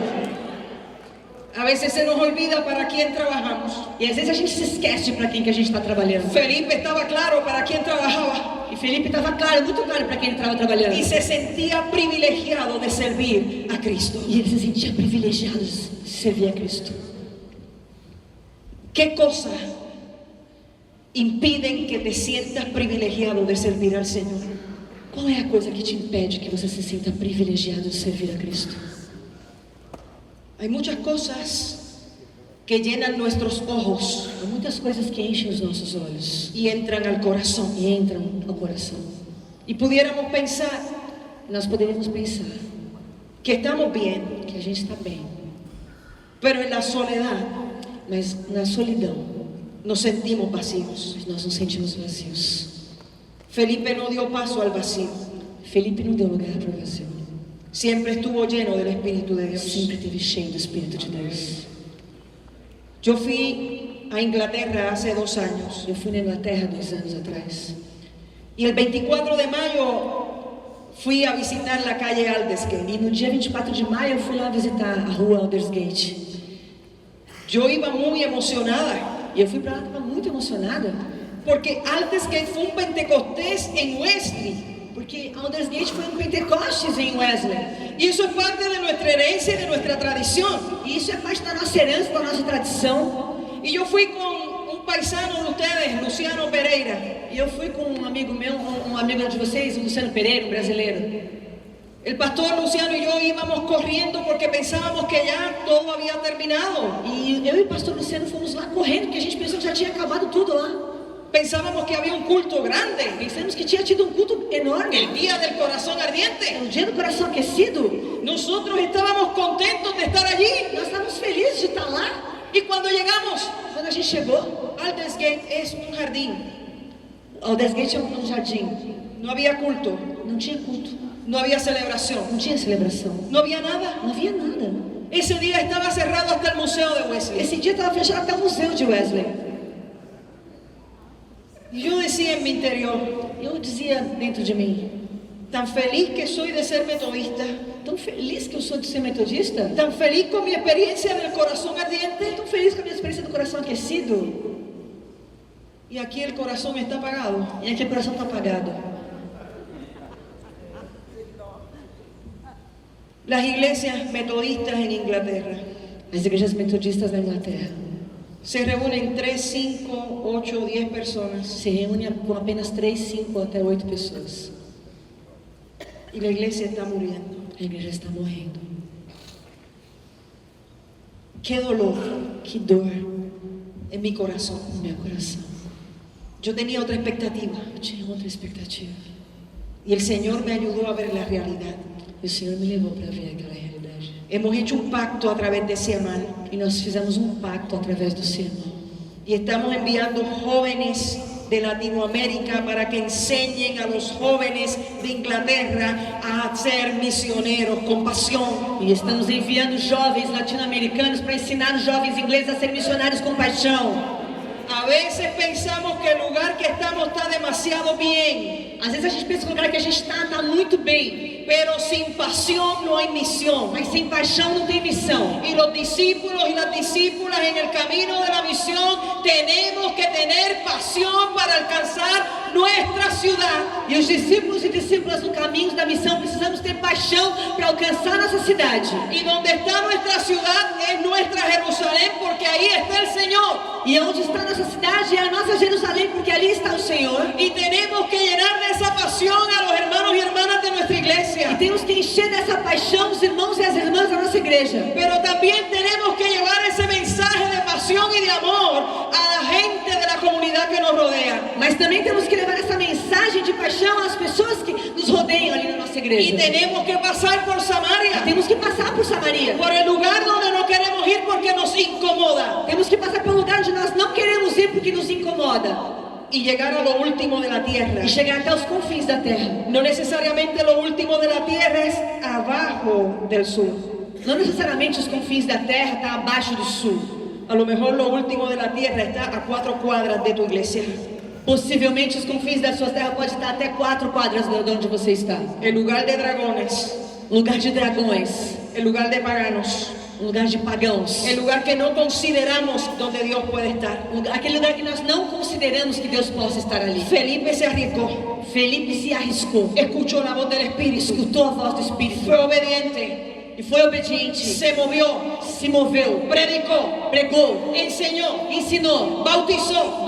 A veces se nos olvida para quién trabajamos. E às vezes a gente se esquece para quem que a gente está trabalhando. Felipe estaba claro para quién trabajaba E Felipe estava claro, muito claro para quem ele estava trabalhando. y se sentía privilegiado de servir a Cristo. E ele se sentia privilegiado de servir a Cristo. ¿Qué cosas impiden que te sientas privilegiado de servir al Señor? Qual é a coisa que te impede que você se sinta privilegiado de servir a Cristo? Hay muchas cosas que llenan nuestros ojos Há muitas coisas que enchem os nossos olhos y entran al corazón. e entram ao coração. Y pudiéramos pensar Nós poderíamos pensar que estamos bien, que a gente está bem, pero en la soledad mas na solidão nos sentimos vacíos. nós nos sentimos vazios. Felipe no dio paso al vacío. Felipe não deu lugar para o vazio. siempre estuvo lleno del Espíritu de Dios. sempre esteve cheio do Espírito de Deus. Yo fui a Inglaterra hace 2 años Eu fui na Inglaterra 2 anos atrás. y el 24 de mayo fui a visitar la calle Aldersgate. E no dia 24 de maio eu fui lá visitar a rua Aldersgate. Yo iba muy emocionada E eu fui para lá, estava muito emocionada, porque Aldersgate fue un Pentecostés en Wesley. porque Aldersgate foi um Pentecostes em Wesley. Y eso es parte de nuestra herencia y de nuestra tradición. E isso é parte da nossa herança, da nossa tradição. Y yo fui con un paisano de ustedes, Luciano Pereira. E eu fui com um amigo meu, um amigo de vocês, o Luciano Pereira, um brasileiro. El pastor Luciano y yo íbamos corriendo porque pensábamos que ya todo había terminado. E eu e o pastor Luciano fomos lá correndo, porque a gente pensou que já tinha acabado tudo lá. Pensábamos que había un culto grande, Pensamos que tinha tido um culto enorme. el Día del Corazón É Ardiente. o dia do coração aquecido. Nosotros estábamos contentos de estar allí. Nós estávamos felizes de estar lá. Y cuando llegamos, Quando a gente chegou, Aldersgate es un jardín. Aldersgate é um jardim. No había culto, Não tinha culto, no había celebración, não tinha celebração, no había nada. não havia nada. Ese día estaba cerrado hasta el Museo de Wesley. Esse dia estava fechado até o museu de Wesley. Y yo decía en mi interior, Eu dizia dentro de mim, tan feliz que soy de ser metodista, tão feliz que eu sou de ser metodista, tan feliz con mi experiencia del corazón ardiente, tão feliz com a minha experiência do coração aquecido, y aquí el corazón está apagado. e aqui o coração está apagado. Las iglesias metodistas en Inglaterra As igrejas metodistas na Inglaterra se reúnen 3, 5, 8, 10 personas se reúnem com apenas 3, 5 até 8 pessoas. y la iglesia está muriendo. A igreja está morrendo. Qué dolor Que dor en mi corazón. no meu coração. Yo tenía otra expectativa Eu tinha outra expectativa. y el Señor me ayudó a ver la realidad. E o Senhor me levou para ver aquela realidade. Hemos hecho un pacto a través de Siamal E nós fizemos um pacto através do sermão. y estamos enviando jóvenes de Latinoamérica para que enseñen a los jóvenes de Inglaterra a ser misioneros con pasión. E estamos enviando jovens latino-americanos para ensinar os jovens ingleses a ser missionários com paixão. A veces pensamos que el lugar que estamos está demasiado bien, Às vezes a gente pensa que o lugar que a gente está muito bem, pero sin pasión no hay misión. mas sem paixão não tem missão. Y los discípulos y las discípulas en el camino de la misión tenemos que tener pasión para alcanzar nuestra ciudad. E os discípulos e discípulas no caminho da missão precisamos ter paixão para alcançar nossa cidade. Y donde está nuestra ciudad es nuestra Jerusalén, porque ahí está el Señor. E onde está nossa cidade é a nossa Jerusalém, porque ali está o Senhor. Y tenemos que llenar de esa pasión a los hermanos y hermanas de nuestra E iglesia. temos que encher dessa paixão os irmãos e as irmãs da nossa igreja. Pero también tenemos que llevar ese mensaje de pasión y de amor a la gente de la comunidad que nos rodea. Mas também temos que levar essa mensagem de paixão às pessoas que nos rodeiam ali na nossa Y igreja. tenemos que pasar por Samaria, Temos que passar por Samaria. por el lugar donde no queremos ir porque nos incomoda, Temos que passar pelo lugar onde nós não queremos ir porque nos incomoda. y llegar a lo último de la tierra. E chegar até os confins da terra. No necesariamente lo último de la tierra es abajo del sur. Não necessariamente os confins da terra está abaixo do sul. A lo mejor lo último de la tierra está a 4 cuadras de tu iglesia. Possivelmente os confins da sua terra pode estar até 4 quadras de onde você está. El lugar de dragones, Lugar de dragões, el lugar de paganos, lugar de pagãos, el lugar que no consideramos donde Dios puede estar. aquele lugar que nós não consideramos que Deus possa estar ali. Felipe se arriesgó, Felipe se arriscou, escuchó la voz del Espíritu, escutou a voz do Espírito fue obediente, e foi obediente, se movió, se moveu, predicó, pregou, enseñó, ensinou, bautizó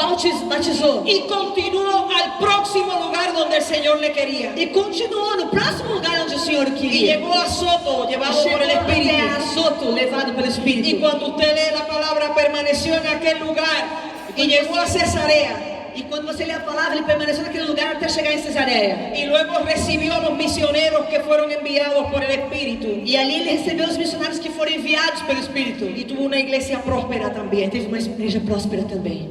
batizou y continuó al próximo lugar donde el Señor le quería. e continuou no próximo lugar onde o Senhor Y queria. llegó a Soto, llevado Chegou por el até Espíritu. Azoto, levado pelo Y Espírito. cuando usted lee la palabra, permaneció en aquel lugar y llegó a Cesarea. E quando você lê a palavra, ele permaneceu naquele lugar até chegar em Cesareia. Y luego recibió a los misioneros que fueron enviados por el Espíritu. E ali ele recebeu os missionários que foram enviados pelo Espírito. Y tuvo una iglesia próspera E también. teve uma igreja próspera também.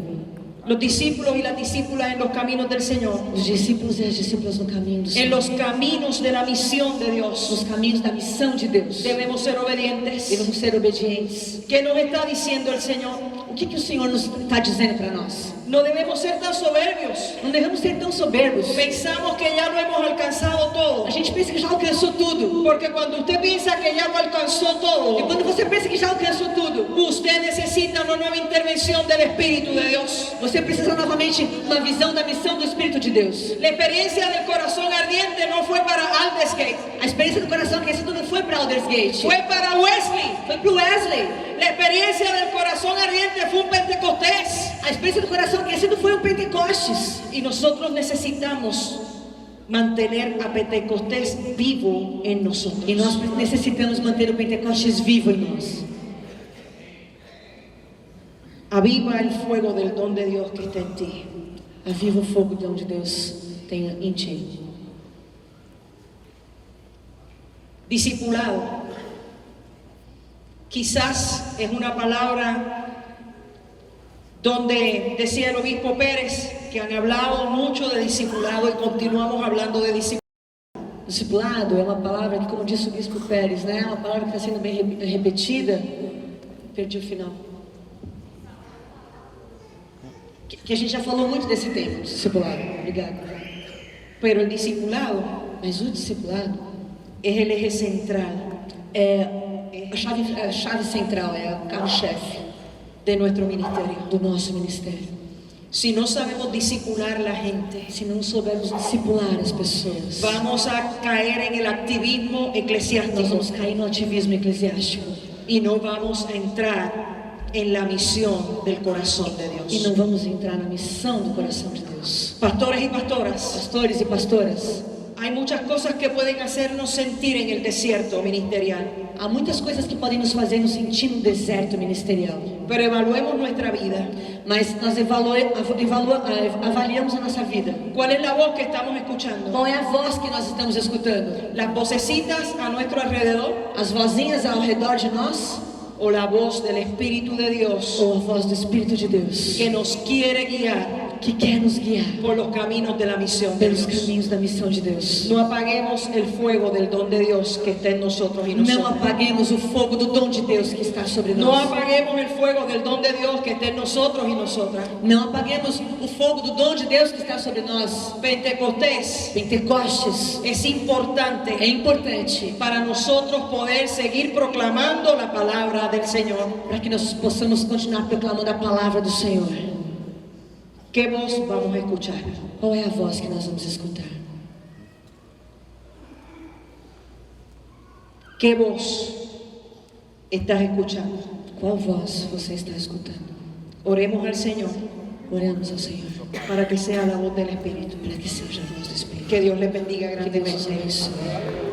los discípulos y las discípulas en los caminos del Señor, os discípulos e as discípulas no caminho do en Senhor, los caminos de la misión de Dios. nos caminhos da missão de Deus. Debemos ser obedientes. Devemos ser obedientes. ¿Qué nos está diciendo el Señor? O que o Senhor nos está dizendo para nós? No debemos ser tan soberbios. Não devemos ser tão soberbos. Pensamos que ya lo hemos alcanzado todo. A gente pensa que já alcançou tudo. Porque cuando usted piensa que ya lo alcanzó E todo, quando você pensa que já alcançou tudo, usted necesita una nueva intervención del Espíritu de Dios. você precisa novamente uma visão da missão do Espírito de Deus. La experiencia del corazón ardiente no fue para Aldersgate, A experiência do coração aquecido não foi para Aldersgate, fue para Wesley. foi para o Wesley. La experiencia del corazón ardiente fue un Pentecostés. A experiência do coração aquecido foi um Pentecostes. Y nosotros necesitamos mantener a Pentecostés vivo en nosotros. E nós necessitamos manter o Pentecostes vivo em nós. Aviva el fuego del don de Dios que está en ti. Aviva o fogo de onde Deus tem em ti. Discipulado. Quizás es una palabra donde decía el obispo Pérez que han hablado mucho de discipulado y continuamos hablando de discipulado. Discipulado é uma palavra que, como disse o bispo Pérez, né, é uma palavra que está sendo bem repetida. Perdi o final. Que a gente já falou muito desse tema, discipulado. Obrigada. Pero el discipulado Mas o discipulado es el eje central é a chave central, é o carro-chefe de nuestro ministerio. do nosso ministério. Si no sabemos discipular la gente, Se não soubermos discipular as pessoas, vamos a caer en el activismo nós eclesiástico vamos cair no ativismo eclesiástico y no vamos a entrar en la misión del corazón de e Dios. não vamos entrar na missão do coração de Deus. Pastores y pastoras, Pastores e pastoras, hay muchas cosas que pueden hacernos sentir en el desierto ministerial, há muitas coisas que podem nos fazer nos sentir no deserto ministerial, pero evaluemos nuestra vida. mas nós avaliamos a nossa vida. ¿Cuál es la voz que estamos escuchando? Qual é a voz que nós estamos escutando? ¿Las vocecitas a nuestro alrededor As vozinhas ao redor de nós o la voz del Espíritu de Dios ou a voz do Espírito de Deus que nos quiere guiar que quer nos guiar por los caminos de la misión de pelos Dios? caminhos da missão de Deus? No apaguemos el fuego del don de Dios que está en nosotros y Não nosotros. apaguemos o fogo do dom de Deus que está sobre No nós. apaguemos el fuego del don de Dios que está en nosotros y nosotras. Não apaguemos o fogo do dom de Deus que está sobre nós. Pentecostés Pentecostes es é importante importante para nosotros poder seguir proclamando la palabra del Señor. para que nós possamos continuar proclamando a palavra do Senhor. ¿Qué voz vamos a escuchar? Qual é a voz que nós vamos escutar? ¿Qué voz estás escuchando? Qual voz você está escutando? Oremos al Señor Oremos ao Senhor para que sea la voz del Espíritu. para que seja a voz do Espírito. Que Dios les bendiga Que Deus nos grandemente. abençoe.